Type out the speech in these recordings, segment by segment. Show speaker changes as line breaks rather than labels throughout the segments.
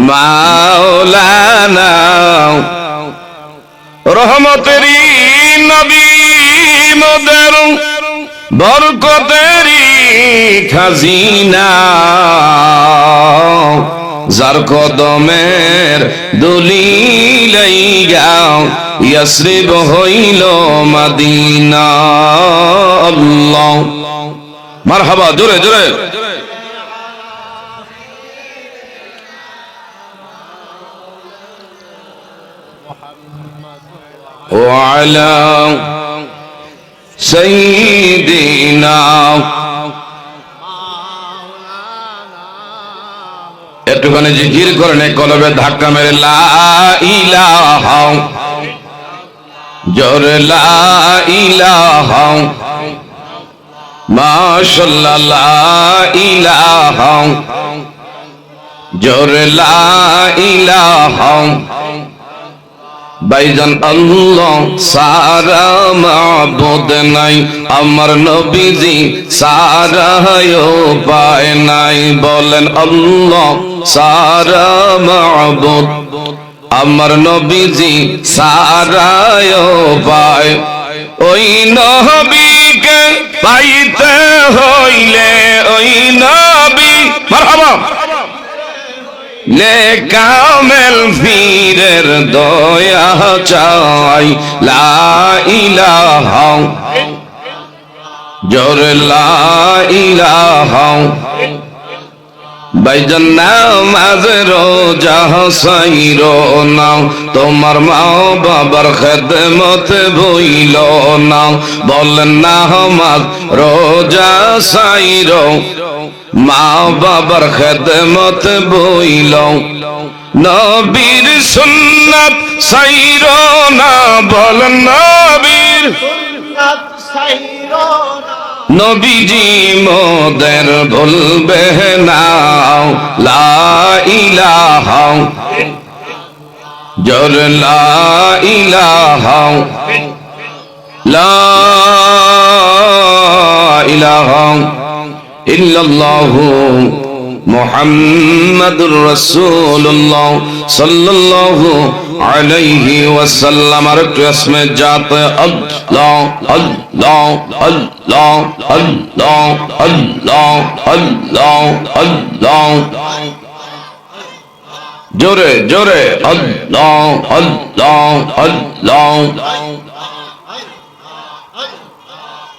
মাওলানা রহমতেরি নবী মোদের বরকতেরি খাজিনা যার কদমের দুলি লাইগা ইয়াসরিব হইল মদিনা আল্লাহ মারহাবা জোরে জোরে وعلى سيدنا একটুখানি জিকির করেন কলবে ধাক্কা মেরে লা ইলাহা জোরে লা ইলাহা মাশাআল্লাহ লা ইলাহা জোরে লা ইলাহা ভাইজান আল্লাহ সারা মাবুদ নাই আমার নবীজি সারা উপায় নাই বলেন আল্লাহ সারা মাবুদ আমার নবীজি সারা উপায় ওই নবীকে পাইতে হইলে ওই নবী মারহাবা লে কামেল ফিরের দয়া চাই লা ইলাহা জোরে লা ইলাহা ভাইজান নামাজ রোজা সাইরো না তোমার মা বাবার খেদমত ভুইল না বলেন নামাজ রোজা সাইরো মা বাবার খেদমত বইল নবীর সুন্নাত সাইরো না বলেন নবীর সুন্নাত সাইরো না নবীজি মোদের ভুলবে না লা ইলাহা জোর লা ইলাহা লা ইলাহা ইল্লাল্লাহু মুহাম্মাদুর রাসূলুল্লাহ সাল্লাল্লাহু আলাইহি ওয়াসাল্লাম আর একটু ইসমে জাত আল্লাহ আল্লাহ আল্লাহ আল্লাহ আল্লাহ আল্লাহ আল্লাহ জোরে জোরে আল্লাহ আল্লাহ আল্লাহ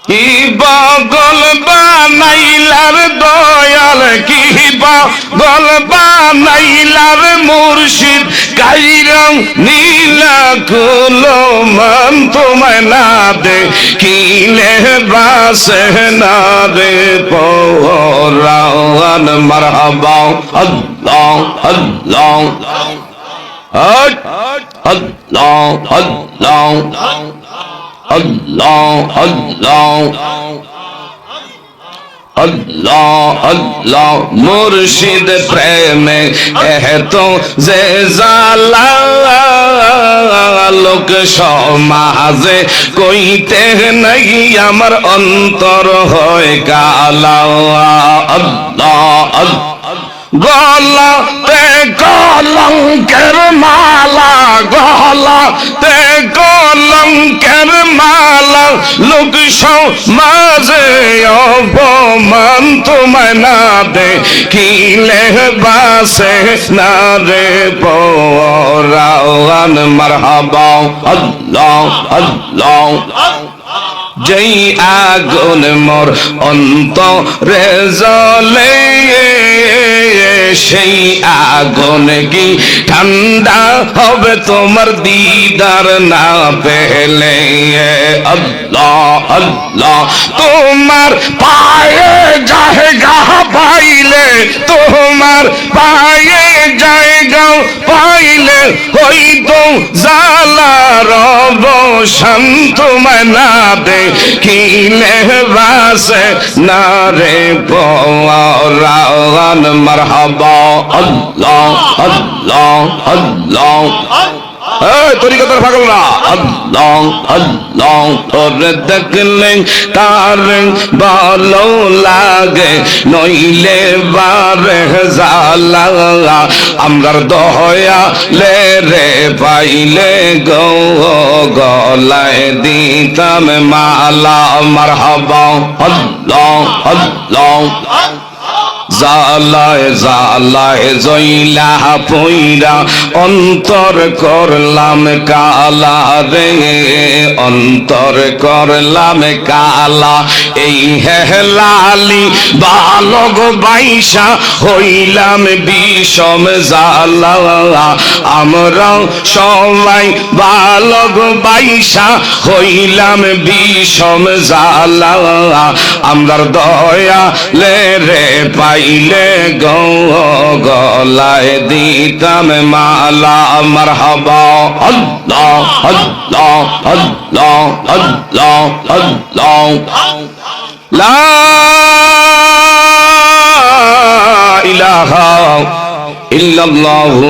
কি পাগল বানাইলার দয়াল কি পাগল বানাইলার মুর্শিদ কাইরং নীলা কুলো মান তোমায় না দে কিলে বাসে না রে পরান মারহাবা আল্লাহ আল্লাহ আল্লাহ আল্লাহ আল্লাহ আল্লাহ আল্লাহ আল্লাহ মুর্শিদ প্রেমে এত যে জালা লোক সমাজে কইতে নাই আমার অন্তর হয় কালা আল্লাহ আল্লাহ গলাতে কলঙ্কের মালা গলাতে কলঙ্কের মালা লোক সমাজে অপমান তোমায় না দে কিলে বাসে না রে পরান মারহাবা আল্লাহ আল্লাহ যেই আগুন মোর অন্তরে জ্বলে সেই আগুন কি ঠান্ডা হবে তোমার দিদার না পেলে আল্লাহ আল্লাহ তোমার পায়ে জায়গা পাইলে তোমার পায়ে জায়গা পাইলে হইতো জালার অবসান তোমায় না দে কিলে বাসে না রে পরান মারহাবা আল্লাহ আল্লাহ আল্লাহ এই তরিকতের পাগলরা, আল্লাহ আল্লাহ তোরে দেখলে তার ভালো লাগে, নইলে বারে জালা। আমরার দয়া লে রে পাইলে গো, গলায় দিতাম মালা। মারহাবা আল্লাহ আল্লাহ। জালায় জালায় জইলা পইরা অন্তর করলাম কালা রে, অন্তর করলাম কালা। এই হেলালি বালক বাইসা হইলাম বিষম জালা। আমরা সবাই বালক বাইসা হইলাম বিষম জালা। আমরার দয়া লে রে পাইলে গো, গলায় দিতাম মালা। মারহাবা আল্লাহ আল্লাহ আল্লাহ আল্লাহ আল্লাহ। লা ইলাহা ইল্লাল্লাহু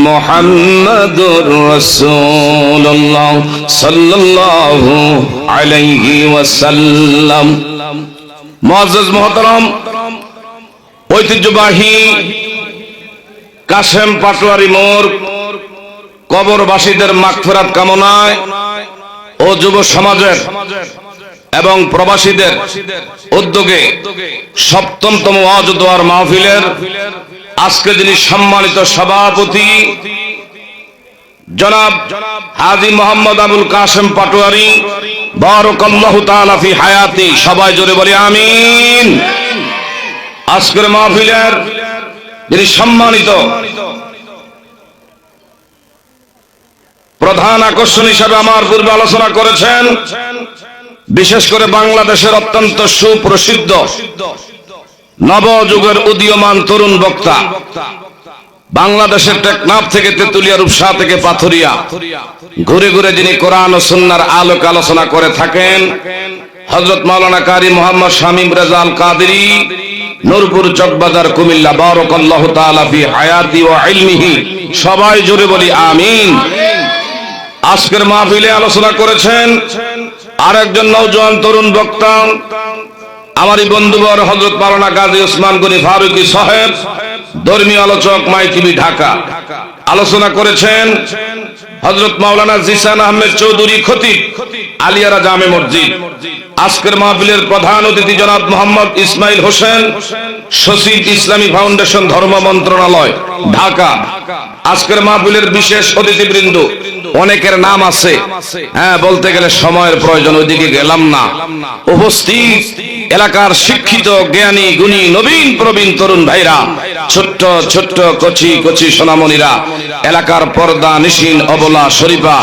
মুহাম্মাদুর রাসূলুল্লাহ সাল্লাল্লাহু আলাইহি ওয়াসাল্লাম। মুআজ্জাজ মুহতারাম, ঐতিহ্যবাহী কাশেম পাটোয়ারি মোড় কবরবাসীদের মাগফিরাত কামনায় ও যুব সমাজের এবং প্রবাসীদের উদ্যোগে ৭ম ওয়াজ দোয়ার মাহফিলের আজকে যিনি সম্মানিত সভাপতি জনাব হাজী মোহাম্মদ আবুল কাশেম পাটোয়ারি, বারাকাল্লাহু তাআলা ফি হায়াতি, সবাই জোরে বলি আমিন। আজকের মাহফিলের যিনি সম্মানিত প্রধান আকর্ষণ হিসাবে আমার পূর্বে আলোচনা করেছেন, বিশেষ করে বাংলাদেশের অত্যন্ত সুপ্রসিদ্ধ নবযুগের উদীয়মান তরুণ বক্তা, বাংলাদেশের টেকনাফ থেকে তেতুলিয়া, রূপসা থেকে পাথুরিয়া ঘুরে ঘুরে যিনি কোরআন ও সুন্নাহর আলোক আলোচনা করে থাকেন, হযরত মাওলানা কারি মোহাম্মদ শামীম রেজা আল কাদেরী, নূরপুর চকবাজার, কুমিল্লা, বারাকাল্লাহু তাআলা ফি হায়াতি ওয়া ইলমিহি, সবাই জোরে বলি আমিন। আজকের মাহফিলে আলোচনা করেছেন আরেকজন নওজোয়ান তরুণ বক্তা, আমারই বন্ধুবর হযরত মাওলানা গাজী ওসমান গনি ফারুকী সাহেব, ধর্মীয় আলোচক, মাই টিভি ঢাকা। আলোচনা করেছেন হযরত মাওলানা জিসান আহমেদ চৌধুরী, খতিব, আলিয়ারা জামে মসজিদ। আজকের মাহফিলের প্রধান অতিথি জনাব মোহাম্মদ ইসমাইল হোসেন, সচিব, ইসলামী ফাউন্ডেশন, ধর্ম মন্ত্রণালয়, ঢাকা। আজকের মাহফিলের বিশেষ অতিথিবৃন্দ, অনেকের নাম আছে, হ্যাঁ বলতে গেলে সময়ের প্রয়োজন, ওইদিকে গেলাম না। উপস্থিত এলাকার শিক্ষিত, জ্ঞানী, গুণী, নবীন প্রবীণ তরুণ ভাইরা, ছোট্ট ছোট্ট কচি কচি সোনামণিরা, এলাকার পর্দা নিশিন অবলা শরীফা,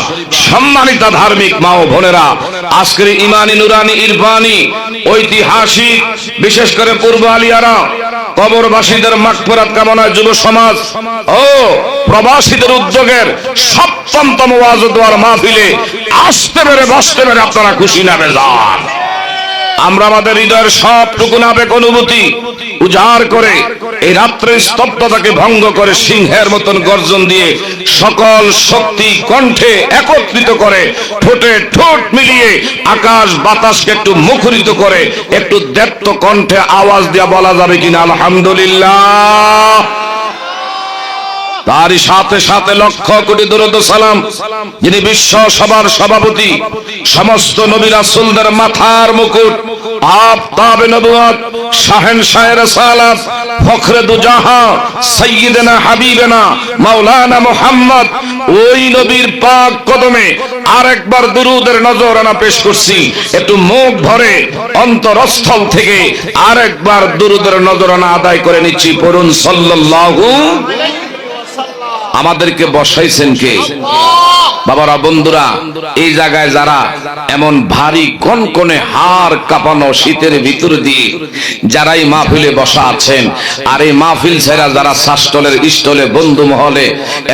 সম্মানিতা ধার্মিক মা ও বোনেরা, আজকের ইমানি, নুরানি, ইরফানি, ঐতিহাসিক, বিশেষ করে পূর্ব আলিয়ারা কবরবাসীদের মাগফিরাত কামনায় যুব সমাজ ও প্রবাসীদের উদ্যোগের ৭ম ওয়াজ দোয়ার মাহফিলে আসতে পেরে বসতে পেরে আপনারা খুশি না বেজার? আমরা আমাদের হৃদয়ের সবটুকু আবেগ অনুভূতি উজাড় করে এই রাত্রের স্তব্ধতাকে ভঙ্গ করে সিংহের মতন গর্জন দিয়ে সকল শক্তি কণ্ঠে একত্রিত করে ঠোঁটে ঠোঁট মিলিয়ে আকাশ বাতাসকে একটু মুখরিত করে একটু দেপ্ত কণ্ঠে আওয়াজ দিয়ে বলা যাবে কিনা আলহামদুলিল্লাহ। তারই সাথে সাথে লক্ষ কোটি দরুদ সালাম যিনি বিশ্ব সভার সভাপতি, সমস্ত নবী রাসূলদের মাথার মুকুট, আফতাবে নবুয়ত, শাহেনশাহ রিসালাত, ফখরে দুজাহা, সাইয়্যিদানা হাবিবানা মাওলানা মুহাম্মদ, ওই নবীর পাক কদমে আরেকবার দুরুদের নজরানা পেশ করছি। একটু মুখ ভরে অন্তরস্থল থেকে আরেকবার দুরুদের নজরানা আদায় করে নিচ্ছি। পড়ুন সাল্লাল্লাহু। আমাদেরকে বসাইছেন কে? বাবারা, বন্ধুরা, এই জায়গায় যারা এমন ভারী কনকনে হাড় কাঁপানো শীতের ভিতর দিয়ে যারাই মাহফিলে বসা আছেন, আর এই মাহফিল ছেড়া যারা শাসটলের স্টলে, বন্ধু মহলে,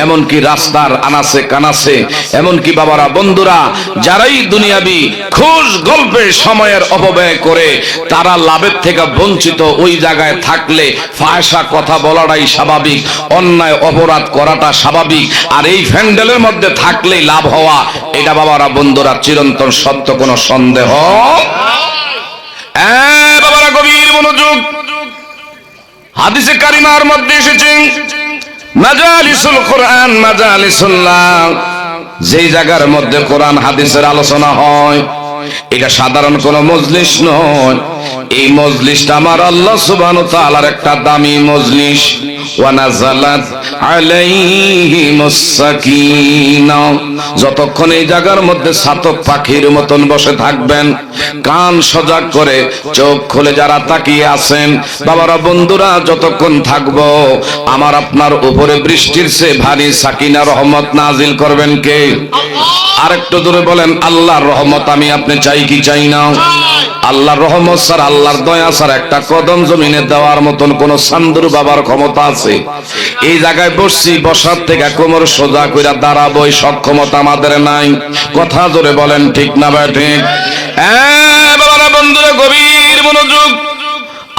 এমনকি রাস্তার আনাসে কানাসে, এমনকি বাবারা বন্ধুরা যারাই দুনিয়াবি খুশ গল্পে সময়ের অপব্যয় করে তারা লাভের থেকে বঞ্চিত, ওই জায়গায় থাকলে ফায়সা কথা বলাটাই স্বাভাবিক, অন্যায় অপরাধ করাটা স্বাভাবিক, আর এই প্যান্ডেলের মধ্যে থাকলেই লাভ হওয়া, এটা বাবারা বন্ধুরা চিরন্তন সত্য, কোনো সন্দেহ। বাবারা গভীর মনোযোগ, হাদিসে কারিমার মধ্যে এসেছে মাজালিসুল কোরআন মাজালিসুল্লাহ, যেই জায়গার মধ্যে কোরআন হাদিসের আলোচনা হয় এটা সাধারণ কোন মজলিস নয়। এই মজলিসটা আমার আল্লাহ সুবহানাহু ওয়া তাআলার একটা দামি মজলিস। ওয়া নাযালাত আলাইহিমুস সাকিনা, যতক্ষণ এই জায়গার মধ্যে ছাতক পাখির মতন বসে থাকবেন, কান সজাগ করে চোখ খুলে যারা তাকিয়ে আছেন বাবারা বন্ধুরা, যতক্ষণ থাকবো আমার আপনার উপরে বৃষ্টির চেয়ে ভারী সাকিনা রহমত নাজিল করবেন কে? আরেকটু দূরে বলেন, আল্লাহর রহমত আমি আপনি চাই কি চাই না? আল্লাহর রহমত স্যার, আল্লাহর দয়া স্যার একটা কদম জমিনে দেওয়ার মতন কোন সান্দুর বাবার ক্ষমতা আছে? এই জায়গায় বসছি, বসার থেকে কোমর সোজা কইরা দাঁড়াবো এই সক্ষমতা আমাদের নাই। কথা জোরে বলেন ঠিক না ঠিক? বাবারা বন্ধুরা গভীর মনোযোগ,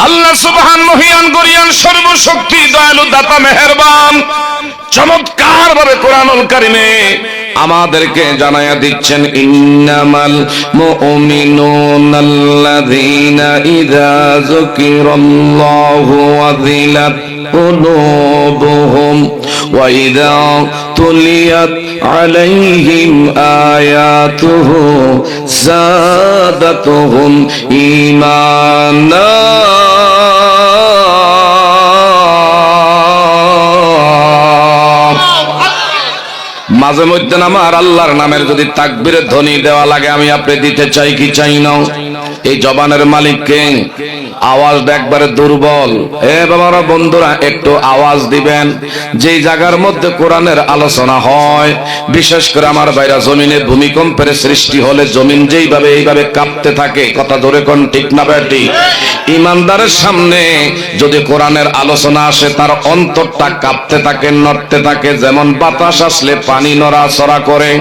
আল্লাহ সুবহান মহিয়ান গরিয়ান সর্বশক্তি দয়ালু দাতা মেহেরবান চমৎকার ভাবে কোরআনুল কারীমে আমাদেরকে জানায়া দিচ্ছেন, ইন্নামাল মুমিনুনাল্লাযীনা ইযা যুকিরাল্লাহু ওয়াজিলাত কুলুবুহুম ওয়া ইযা তুলিয়াত আলাইহিম আয়াতুহু যাদাতুহুম ঈমানা। মাঝে মধ্যে আমার আল্লাহর নামের যদি তাকবীরের ধ্বনি দেওয়া লাগে আমি আপনি দিতে চাই কি চাই না? এই জবানের মালিককে আওয়াজটা একবারে দুর্বল। বাবারা বন্ধুরা একটু আওয়াজ দিবেন। যেই জায়গার মধ্যে কোরআনের আলোচনা হয়, বিশেষ করে আমার বাইরা জমিনে ভূমিকম্পের সৃষ্টি হলে জমিন যেইভাবে এইভাবে কাঁপতে থাকে, কথা ধরে কোন ঠিক না বেটি? ইমানদারের সামনে যদি কোরআনের আলোচনা আসে তার অন্তরটা কাঁপতে থাকে, নড়তে থাকে, যেমন বাতাস আসলে পানি নড়াচড়া করে।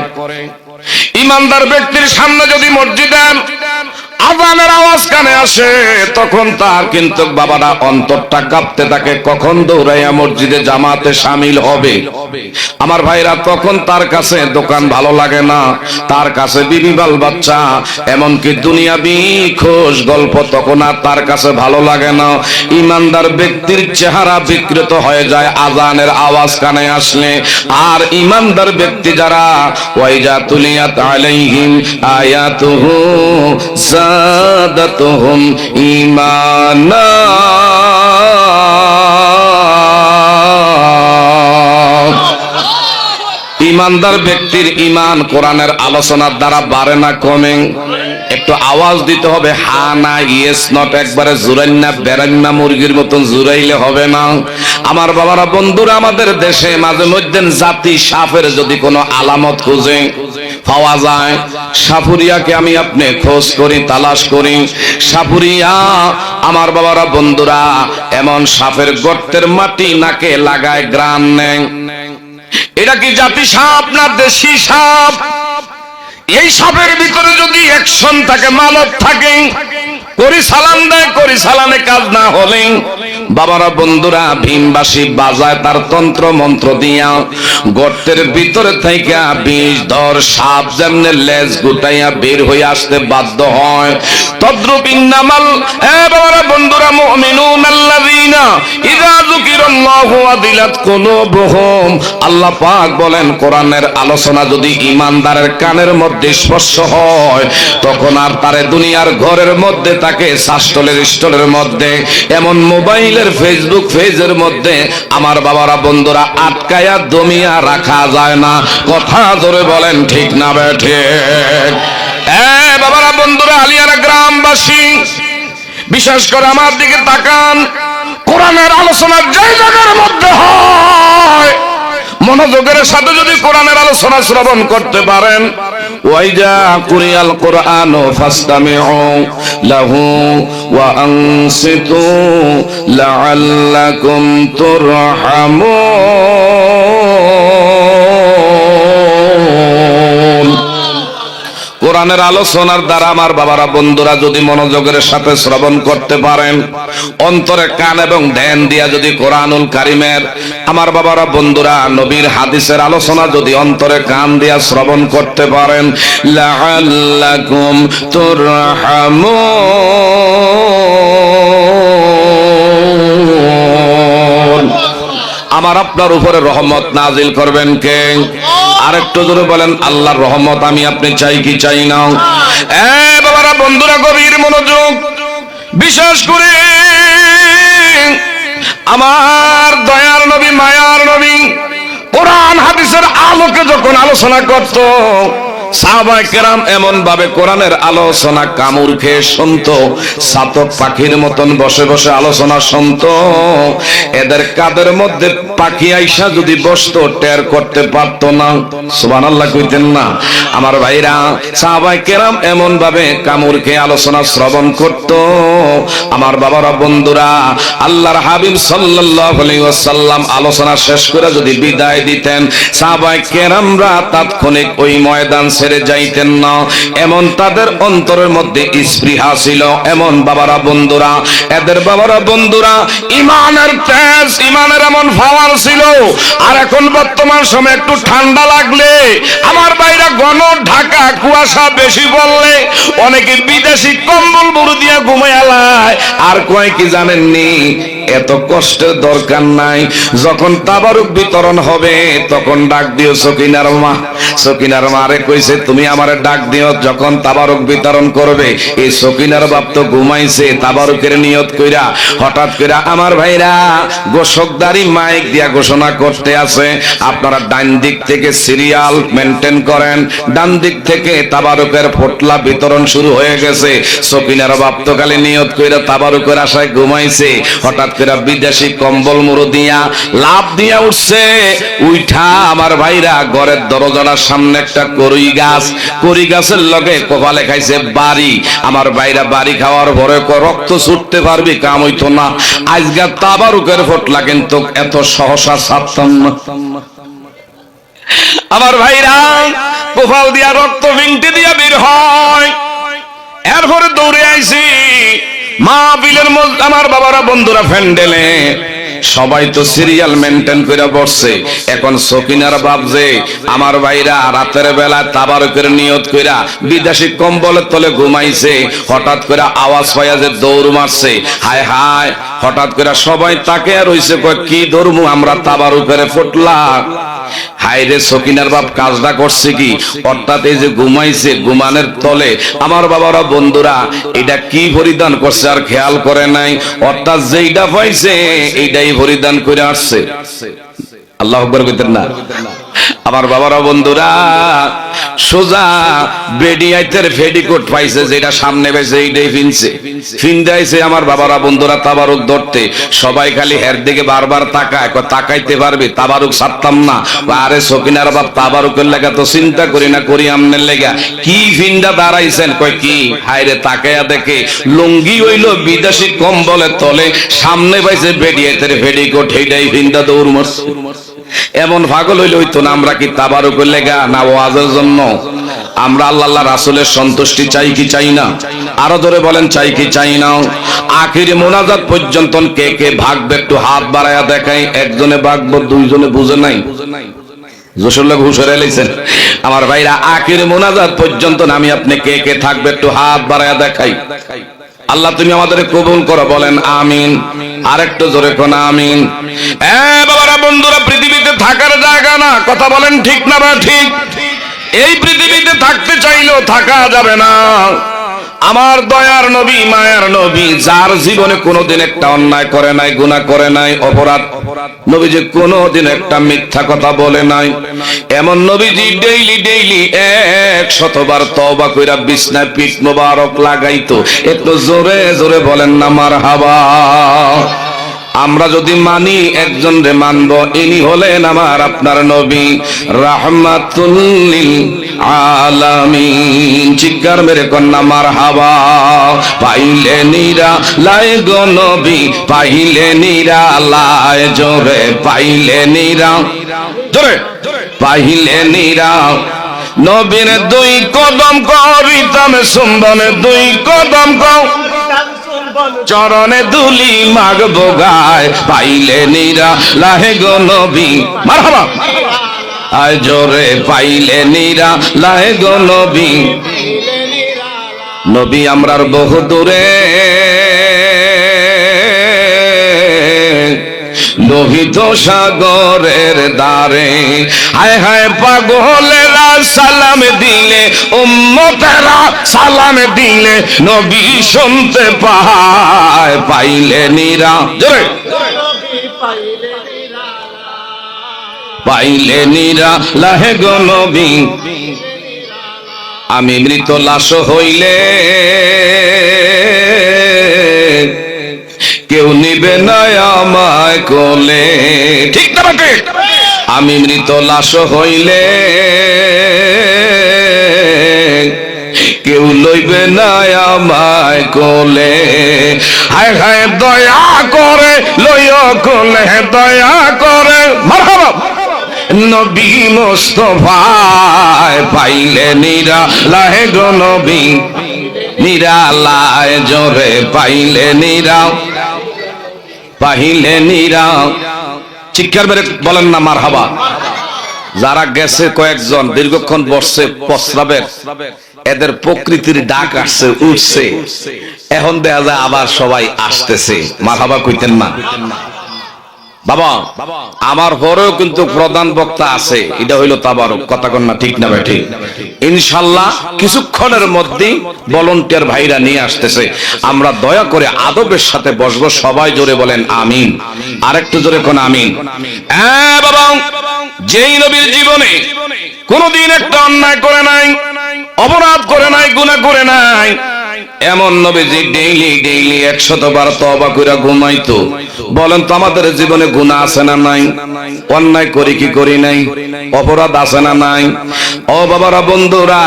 ইমানদার ব্যক্তির সামনে যদি মসজিদের আযানের আওয়াজ কানে আসে তখন তার কিন্তু বাবারা অন্তরটা কাঁপতে থাকে, কখন দৌড়াইয়া মসজিদে জামাতে শামিল হবে। আমার ভাইরা তখন তার কাছে দোকান ভালো লাগে না, তার কাছে বিবি বাল বাচ্চা এমনকি দুনিয়াবি খোশ গল্প তখন আর তার কাছে ভালো লাগে না। ইমানদার ব্যক্তির চেহারা বিকৃত হয়ে যায় আযানের আওয়াজ কানে আসলে। আর ইমানদার ব্যক্তি যারা ওয়াইজা তুলিয়াত আলাইহিম আয়াতুহু যাদাতুহুম ঈমানা, ইমানদার ব্যক্তির ঈমান কোরআনের আলোচনার দ্বারা বাড়ে না কমে? একটু আওয়াজ দিতে হবে, হা না ইয়েস নট, একবারে জুরাইন্না বেরান্না মুরগির মতন জুরাইলে হবে না। আমার বাবারা বন্ধুরা, আমাদের দেশে মাঝে মধ্যে জাতি সাপের যদি কোনো আলামত খুঁজে পাওয়া যায়, সাপুরিয়াকে আমি আপনি খোঁজ করি, তালাশ করি, সাপুরিয়া আমার বাবারা বন্ধুরা এমন সাপের গর্তের মাটি নাকে লাগায় গ্রান নেয়। এটা কি জাতি সাপ না দেশি সাপ? এই সাপের ভিতরে যদি অ্যাকশন থাকে, মানত থাকে, করি সালাম দেয়, করি সালামে কাজ না হলে বাবারা বন্ধুরা ভীমবাসী বাজায় তার তন্ত্র মন্ত্র দিয়া গর্তের ভিতরে থেকে বিষধর সাপ যেমনে লেজ গুটাইয়া বের হয়ে আসতে বাধ্য হয়, তদ্রূপ ইন্নামাল বাবারা বন্ধুরা মুমিনুনাল্লাযীনা ইযা যুকিরাল্লাহু ওয়াজিলাত কুলুবুহুম, আল্লাহ পাক বলেন কোরআনের আলোচনা যদি ইমানদারের কানের মধ্যে স্পর্শ হয় তখন আর তারে দুনিয়ার ঘরের মধ্যে তাকে শাস্টলের স্টলের মধ্যে এমন মোবাইলের ফেসবুক পেজের মধ্যে আমার বাবারা বন্ধুরা আটকায়া দমিয়া রাখা যায় না। কথা ধরে বলেন ঠিক না বেঠে? বাবারা বন্ধুরা, আলিয়ারা গ্রামবাসী বিশেষ করে আমার দিকে তাকান। কোরআনের আলোচনার যে জায়গার মধ্যে হয় মনোযোগের সাথে যদি কোরআনের আলোচনা শ্রবণ করতে পারেন, ওয়াইজা কুরিয়াল কুরআনু ফাসতামিউ লাহু ওয়া আনসিতু লাআল্লাকুম তুরহামুন। কোরআনের আলোচনার দ্বারা আমার বাবারা বন্ধুরা যদি মনোযোগের সাথে শ্রবণ করতে পারেন, অন্তরে কান এবং ধ্যান দিয়া যদি কোরআনুল কারীমের আমার বাবারা বন্ধুরা নবীর হাদিসের আলোচনা যদি অন্তরে কান দিয়া শ্রবণ করতে পারেন, লাআল্লাকুম তুরহামুন, আমার আপনার উপরে রহমত নাজিল করবেন কে? আরেকটু জোরে বলেন, আল্লাহর রহমত আমি আপনি চাই কি চাই না? বাবারা বন্ধুরা গভীর মনোযোগ, বিশেষ করে আমার দয়ার নবী মায়ার নবী কোরআন হাদিসের আলোকে যখন আলোচনা করত, সাহাবায়ে কেরাম এমন ভাবে কোরআনের আলোচনা কামড় খেয়ে শুনতো, চাতক পাখির মতন বসে বসে আলোচনা শুনতো। এদের কাদের মধ্যে পাখি আইসা যদি বসতো টের করতে পারতো না। সুবহানাল্লাহ কইতেন না? আমার ভাইরা, সাহাবায়ে কেরাম এমন ভাবে কামড় খেয়ে আলোচনা শ্রবণ করত। আমার বাবারা বন্ধুরা, আল্লাহর হাবিব সাল্লাল্লাহু আলাইহি ওয়াসাল্লাম আলোচনা শেষ করে যদি বিদায় দিতেন, সাহাবায়ে কেরামরা তাৎক্ষণিক ওই ময়দান ছেড়ে যাইতেন না। এমন তাদের অন্তরের মধ্যে স্পৃহা ছিল। এমন বাবারা বন্ধুরা, এদের বাবারা বন্ধুরা ইমানের তেজ, ইমানের এমন পাওয়ার ছিল। আর এখন বর্তমান সময় একটু ঠান্ডা লাগলে আমার বাইরে ঘন ঢাকা কুয়াশা বেশি পড়লে অনেকে বিদেশি কম্বল মুড়ি দিয়ে ঘুমায়। আর কয় কি জানেননি, এত কষ্টের দরকার নাই। যখন তাবারুক বিতরণ হবে তখন ডাক দিও সকিনার মা। সকিনার মারে কইছে তুমি আমারে ডাক দিও যখন তাবারুক বিতরণ করবে। এই সকিনার বাপ তো ঘুমাইছে তাবারুকের নিয়ত কইরা। হঠাৎ করে আমার ভাইরা গোশকদারি মাইক দিয়া ঘোষণা করতে আছে, আপনারা ডান দিক থেকে সিরিয়াল মেনটেন করেন, ডান দিক থেকে তাবারুকের ফটলা বিতরণ শুরু হয়ে গেছে। সকিনার বাপ তো খালি নিয়ত কইরা তাবারুকের আশায় ঘুমাইছে। হঠাৎ করে বিদেশি কম্বল মুড়ো দিয়া লাভ দিয়া উঠছে। উঠা আমার ভাইরা ঘরের দরজার সামনে একটা কড়ই গাছ, কড়ই গাছের লগে কপালে খাইছে বাড়ি। আমার ভাইরা বাড়ি খাওয়ার পরে রক্ত ছুটতে পারবি, কাম হইতো না। আজকে তাবারুকের ফটলা কিন্তু এত সহসা ছাড়তাম না। আমার ভাইরা কপাল দিয়া রক্ত ভিংটি দিয়া বের হয়। এরপরে দৌড়ে আইছি মাহফিলের মধ্যে আমার বাবারা বন্ধুরা ফ্যান্ডেলে সবাই তো সিরিয়াল মেনটেন করে বসছে। এখন সকিনার বাপ যে আমার ভাইরা রাতের বেলা তাবারুকের নিয়ত কইরা বিদেশি কম্বলের তলে ঘুমাইছে। হঠাৎ করে আওয়াজ পাইয়া যে দৌড় মারছে। হায় হায়, হঠাৎ করে সবাই তাকে রইছে, কয় কি ধর্মু আমরা তাবারুকের ফুটলা। হায় রে, সকিনার বাপ কাজটা করছে কি? অর্থাৎ এই যে ঘুমাইছে ঘুমানের তলে আমার বাবারা বন্ধুরা এটা কি পরিধান করছে আর খেয়াল করে নাই। অর্থাৎ যেইটা পাইছে এইটাই পরিধান করে আসছে। আল্লাহু আকবার কইতেন না? আমার বাবারা বন্ধুরা সোজা বেডিয়াইতের ফেডিকোট পাইছে, যেটা সামনে পাইছে এইটাই ফিনছে। ফিনদাইছে আমার বাবারা বন্ধুরা তাবারুক ধরতে। সবাই খালি হের দিকে বারবার তাকায়, তাকাইতে পারবি তাবারুক ছাড়তাম না। আরে সকিনার বাপ তাবারুকের লেগা তো চিন্তা করি না, করি আমনের লেগা কি ফিন্দা দাঁড়াইছেন? কয় কি? হায়রে তাকাইয়া দেখে লুঙ্গি হইল বিদেশি কম্বলের তলে, সামনে পাইছে বেডিয়াইতের ফেডিকোট, এইটাই ফিন্দা দৌড় মারছে। এমন পাগল হইলে হইতো না। আমরা কি তাবারুকের লেগা না ওয়াজের জন্য? আমরা আল্লাহ রাসূলের সন্তুষ্টি চাই কি চাই না? আরো ধরে বলেন, চাই কি চাই না? আখিরি মোনাজাত পর্যন্ত কে কে ভাগবে একটু হাত বাড়ায়া দেখাই। একজনে ভাগবো, দুইজনে বুঝে নাই। জোশল্লা ঘুষরে লাইছেন আমার ভাইরা। আখিরি মোনাজাত পর্যন্ত আমি আপনি কে কে থাকবে একটু হাত বাড়ায়া দেখাই। আল্লাহ তুমি আমাদের কবুল করো, বলেন আমিন। আরেকটু জোরে কোন আমিন। বাবারা বন্ধুরা, পৃথিবীতে থাকার জায়গা না, কথা বলেন ঠিক না বা ঠিক? এই পৃথিবীতে থাকতে চাইলেও থাকা যাবে না। আমার দয়ার নবী মায়ার নবী যার জীবনে কোনোদিন একটা অন্যায় করে নাই, গুনাহ করে নাই, অপরাধ নবীজি কোনোদিন একটা মিথ্যা কথা বলে নাই। এমন নবীজি ডেইলি ডেইলি 100 বার তওবা কইরা বিছনায় পিঠ মোবারক লাগাইতো। একটু জোরে জোরে বলেন না মারহাবা। আমরা যদি মানি একজন রে মানব, ইনি হলেন আমার আপনার নবী রাহমাতুল লিল আলামিন। চিৎকার মেরে কন্যা মারহাবা। পাইলে নিরা লাই গো নবী, পাইলে নিরা লাই, জোরে পাইলে নিরা, জোরে পাইলে নিরা নবীর দুই কদম করিতাম চুম্বন, দুই কদম চরণে দুলি মাগবো গায়, পাইলে নিরা লাহে গো নবী। মারহাবা আয় জোরে, পাইলে নিরা লাহে গো নবী। নবী আমরার বহু দূরে, লোহিত সাগরের দ্বারে। হায় হায় পাগলেরা সালাম দিলে, উম্মতেরা সালাম দিলে, নবী শুনতে পায়, পাইলে নিরা জোরে, পাইলে নিরা লাহে গো নবী। আমি মৃত লাশ হইলে কেউ নিবে না আমায় কোলে, ঠিক না ঠিক? আমি মৃত লাশ হইলে কেউ লইবে না আমায় কোলে। হায় হায় দয়া করে লইও কোলে, দয়া করে মারহাবা নবী মুস্তাফায়, পাইলে নিরা লাহে গো নবী। নিরালায় জোরে, পাইলে নিরা, পাইলে নিরা। চিৎকার মেরে বলেন না মারহাবা। যারা গেছে কয়েকজন দীর্ঘক্ষণ বসছে প্রস্রাবের, এদের প্রকৃতির ডাক আসছে, উঠছে, এখন দেখা যায় আবার সবাই আসতেছে। মারহাবা কইতেন না বাবা। আমার পরেও কিন্তু প্রধান বক্তা আছে, এটা হইলো তাবারক, কথা কন না ঠিক না ভাই? ঠিক ইনশাআল্লাহ কিছুক্ষণের মধ্যে ভলান্টিয়ার ভাইরা নিয়ে আসতেছে। আমরা দয়া করে আদবের সাথে বসবো, সবাই জোরে বলেন আমিন। আরেকটু জোরে কোন আমিন। হ্যাঁ বাবা, যেই নবীর জীবনে কোনদিন একটা অন্যায় করে নাই, অপরাধ করে নাই, গুনাহ করে নাই, এমন নবীজি ডেইলি 100 বার তওবা কইরা ঘুমাইতো। বলেন তো আমাদের জীবনে গুনাহ আছে না নাই? অন্যায় করি কি করি নাই? অপরাধ আছে না নাই? ও বাবারা, বন্ধুরা,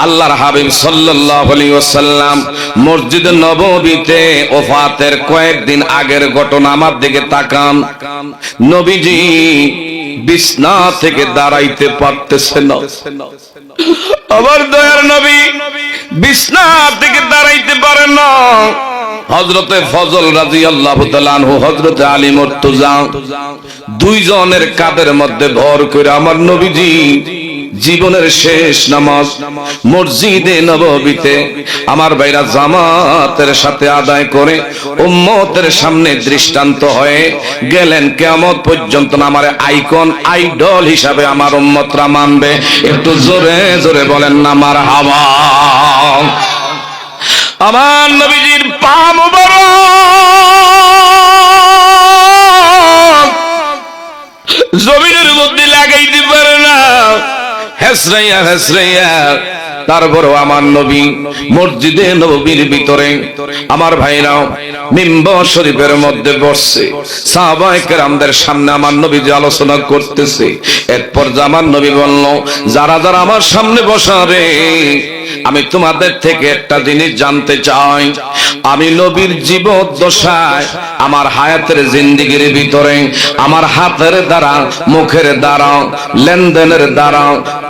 আল্লাহর হাবিব সাল্লাল্লাহু আলাইহি ওয়াসাল্লাম মসজিদে নববীতে ওফাতের কয়েকদিন আগের ঘটনা আমার দিকে তাকান। নবীজি বিছনা থেকে দাঁড়াইতে পারতেছেন না। আমার দয়ার নবী বিছনা থেকে দাঁড়াইতে পারেন না। হযরতে ফজল রাদিয়াল্লাহু তাআলা আনহু, হযরতে আলী মুর্তজা, দুইজনের কাঁধের মধ্যে ভর করে আমার নবীজি জীবনের শেষ নামাজ মসজিদে নববীতে আমার ভাইরা জামাতের সাথে আদায় করে উম্মতের সামনে দৃষ্টান্ত হয়ে গেলেন। কিয়ামত পর্যন্ত আমার আইকন, আইডল হিসাবে আমার উম্মতরা মানবে। একটু জোরে জোরে বলেন না মারহাবা। আমার নবীজির পা মুবারক জমিনের মধ্যে লাগাইতে পারে না, হেসরাইয়া হেসরাইয়া। তারপরও আমার নবী মসজিদে নববীর ভিতরে আমার ভাইরাও মিম্বর শরীফের মধ্যে বসছে, সাহাবায়ে কেরামদের সামনে আমার নবী যে আলোচনা করতেছে। এক পর্যায়ে আমার নবী বলল, যারা যারা আমার সামনে বসা রে, আমি তোমাদের থেকে একটা জিনিস জানতে চাই। আমি নবীর জীবদ্দশায় আমার হায়াতের জিন্দেগির ভিতরে আমার হাতের দ্বারা, মুখের দ্বারা, লেনদেনের দ্বারা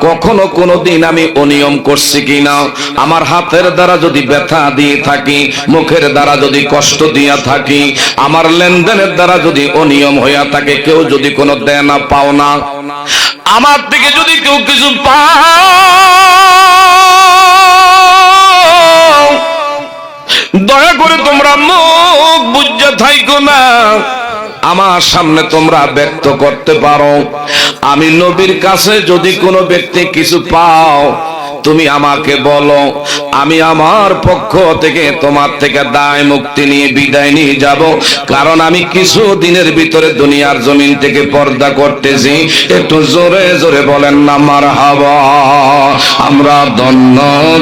কখনো কোনোদিন আমি অনিয়ম করছি কিনা? আমার হাতের দ্বারা যদি ব্যথা দিয়ে থাকি, মুখের দ্বারা যদি কষ্ট দিয়া থাকি, আমার লেনদেনের দ্বারা যদি অনিয়ম হইয়া থাকে, কেউ যদি কোনো দেনা পাওনা আমার থেকে যদি কেউ কিছু দয়া করে তোমরা মুখ বুঝে থাইকো না, আমার সামনে তোমরা ব্যক্ত করতে পারো। আমি নবীর কাছে যদি কোনো ব্যক্তি কিছু পাও, তুমি আমাকে বলো, আমি আমার পক্ষ থেকে তোমার থেকে দায় মুক্তি নিয়ে বিদায় নিয়ে যাব। কারণ আমি কিছু দিনের ভিতরে দুনিয়ার জমিন থেকে পর্দা করতেছি। একটু জোরে জোরে বলেন না মারহাবা। আমরা ধন্য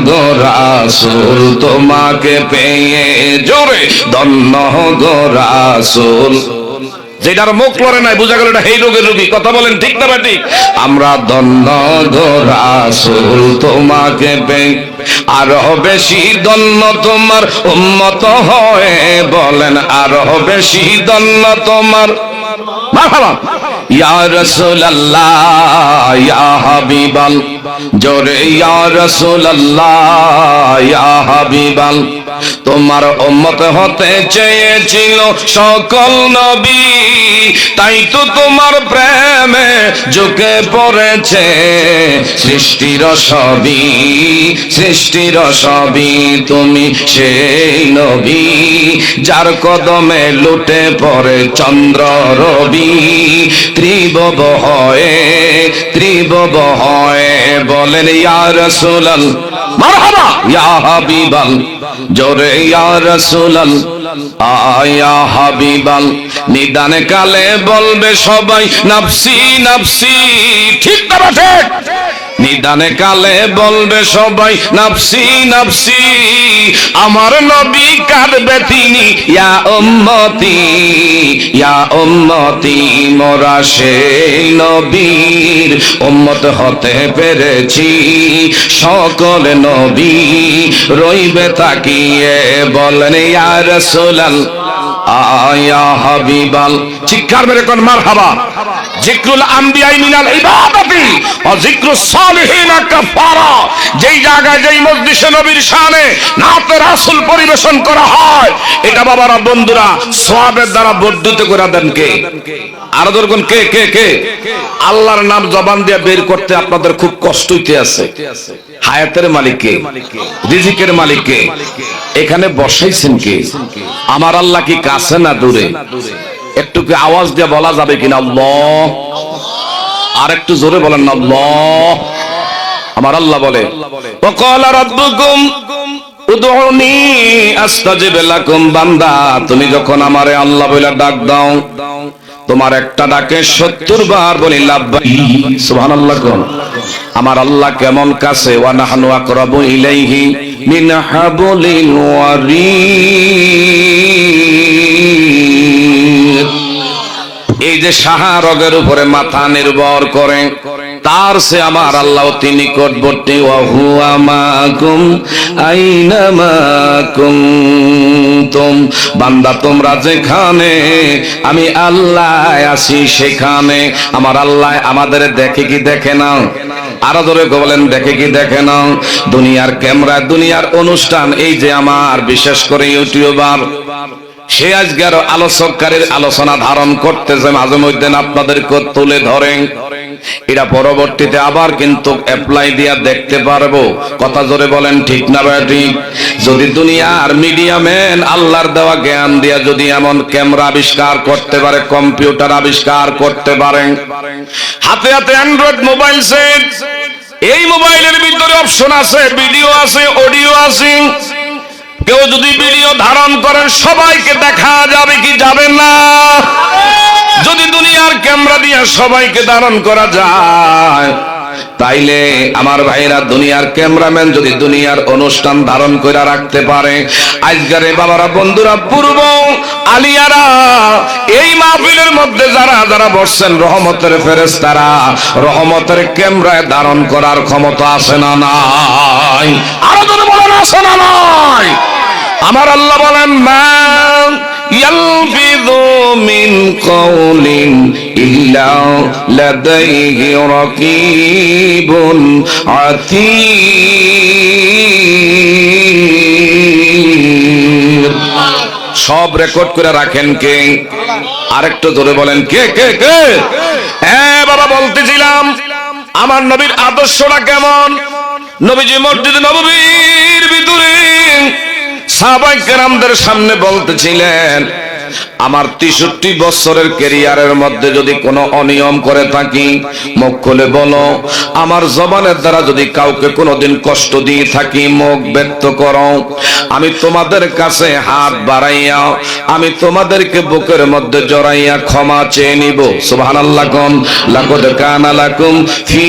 গো রাসূল তোমাকে পেয়ে, জোরে ধন্য গো রাসূল। যেটার মুখ লড়ে নাই, বুঝা গেল এটা এই রোগের রোগী। কথা বলেন ঠিক না ঠিক? আমরা ধন্য গো রাসূল তোমাকে পেয়ে, আরো বেশি ধন্য তোমার উম্মত হয়ে। বলেন আরো বেশি ধন্য তোমার মারহাবা ইয়া রাসূলুল্লাহ ইয়া হাবিবাল জোরে ইয়া রাসূলুল্লাহ ইয়া হাবিবাল তোমার উম্মত হতে চেয়েছিল সকল নবী তাই তো তোমার প্রেমে ঝুঁকে পড়েছে সৃষ্টির সবই তুমি সেই নবী যার কদমে লুটে পড়ে চন্দ্র রবি ত্রিভুব হয়ে বলেন ইয়া রাসূলুল্লাহ মারহাবা ইয়া হাবিবাল জোরে ইয়া রাসূলুল্লাহ ইয়া হাবিবাল নিদানে কালে বলবে সবাই নাফসি নাফসি ঠিক না ঠিক নিদানে কালে বলবে সবাই নাফসি নাফসি আমার নবী কাঁদবে তিনি ইয়া উম্মতি মোরা সেই নবীর উম্মত হতে পেরেছি সকল নবী রইবে তাকিয়ে বলেন ইয়া রাসূলুল্লাহ ইয়া হাবিবাল চিৎকার মেরে কোন মারহাবা যিকরুল আম্বিয়া মিনাল ইবাদাতি ওয়া যিকরুস সালিহিন কাফারা যেই জায়গায় যেই মজলিসে নবীর শানে নাতে রাসূল পরিবেশন করা হয় এটা বাবারা বন্ধুরা সওয়াবের দ্বারা বর্ধিত করে দেন কে আর দরগুন কে আল্লাহর নাম জবান দিয়ে বের করতে আপনাদের খুব কষ্ট হইতে আছে হায়াতের মালিক কে রিজিকের মালিক কে এখানে বসাইছেন কে আমার আল্লাহ কি কাছে না দূরে একটু কি আওয়াজ দিয়ে বলা যাবে কিনা আল্লাহ আর একটু জোরে বলেন না আল্লাহ আমার আল্লাহ বলে ওয়াকালা রাব্বুকুম উদউনি আস্তাজিব লাকুম বান্দা তুমি যখন আমারে আল্লাহ বলে ডাক দাও তোমার একটা ডাকে 70 বার বলি লাব্বাই সুবহানাল্লাহ কোন আমার আল্লাহ কেমন কাছে ওয়া নাহনু আকরাবু ইলাইহি মিন হাবলিল ওয়ারিদ এই যে শাহরগের উপরে মাথা নির্ভর করে তার সে আমার আল্লাহ অতি নিকটবর্তী ওয়া হুয়া মাকুম আইনামা কুনতুম বান্দা তোমরা যেখানে আমি আল্লাহ আছি সেখানে আমার আল্লাহ আমাদের দেখে কি দেখে না আরো ধরে বলেন দেখে কি দেখে না দুনিয়ার ক্যামেরা দুনিয়ার অনুষ্ঠান এই যে আমার বিশেষ করে ইউটিউবার সে আজকে আরো আলোচককারীর আলোচনা ধারণ করতেছে মাঝে মধ্যে আপনাদেরকে তুলে ধরেন এরা পরবর্তীতে আবার কিন্তু অ্যাপ্লাই দিয়া দেখতে পারবো কথা জোরে বলেন ঠিক না ঠিক যদি দুনিয়ার মিডিয়াম্যান আল্লাহর দেওয়া জ্ঞান দিয়া যদি এমন ক্যামেরা আবিষ্কার করতে পারে কম্পিউটার আবিষ্কার করতে পারেন হাতে হাতে অ্যান্ড্রয়েড মোবাইল সেট এই মোবাইলের ভিতরে অপশন আছে ভিডিও আছে অডিও আছে কেউ যদি ভিডিও ধারণ করেন সবাইকে দেখা যাবে কি যাবে না যদি দুনিয়ার ক্যামেরা দিয়ে সবাইকে ধারণ করা যায় তাইলে আমার ভাইরা দুনিয়ার ক্যামেরাম্যান যদি দুনিয়ার অনুষ্ঠান ধারণ করে রাখতে পারে আজকারে বাবারা বন্ধুরা পূর্ব আলিয়ারা এই মাহফিলের মধ্যে যারা যারা বসছেন রহমতের ফেরেশতারা রহমতের ক্যামেরায় ধারণ করার ক্ষমতা আছে না নাই আরো যদি বলেন আছে না নাই আমার আল্লাহ বলেন মা ইয়ালফিযু মিন কাওলিন ইল্লা লাদাইহি রাকীবুন আতীদ সব রেকর্ড করে রাখেন কে আরেকটু জোরে বলেন কে হ্যাঁ বাবা বলতেছিলাম আমার নবীর আদর্শটা কেমন নবীজি মসজিদ নববীর ভিতরে সাহাবায়ে কেরামদের সামনে বলতেছিলেন আমার 63 বছরের ক্যারিয়ারের মধ্যে যদি কোনো অনিয়ম করে থাকি মুখ খুলে বলো আমার জবানের দ্বারা যদি কাউকে কোনোদিন কষ্ট দিয়ে থাকি মুখ ব্যক্ত করো আমি তোমাদের কাছে হাত বাড়াইয়া আমি তোমাদেরকে বুকের মধ্যে জড়াইয়া ক্ষমা চেয়ে নিব সুবহানাল্লাহ কোন লাকাদ কানা লাকুম ফি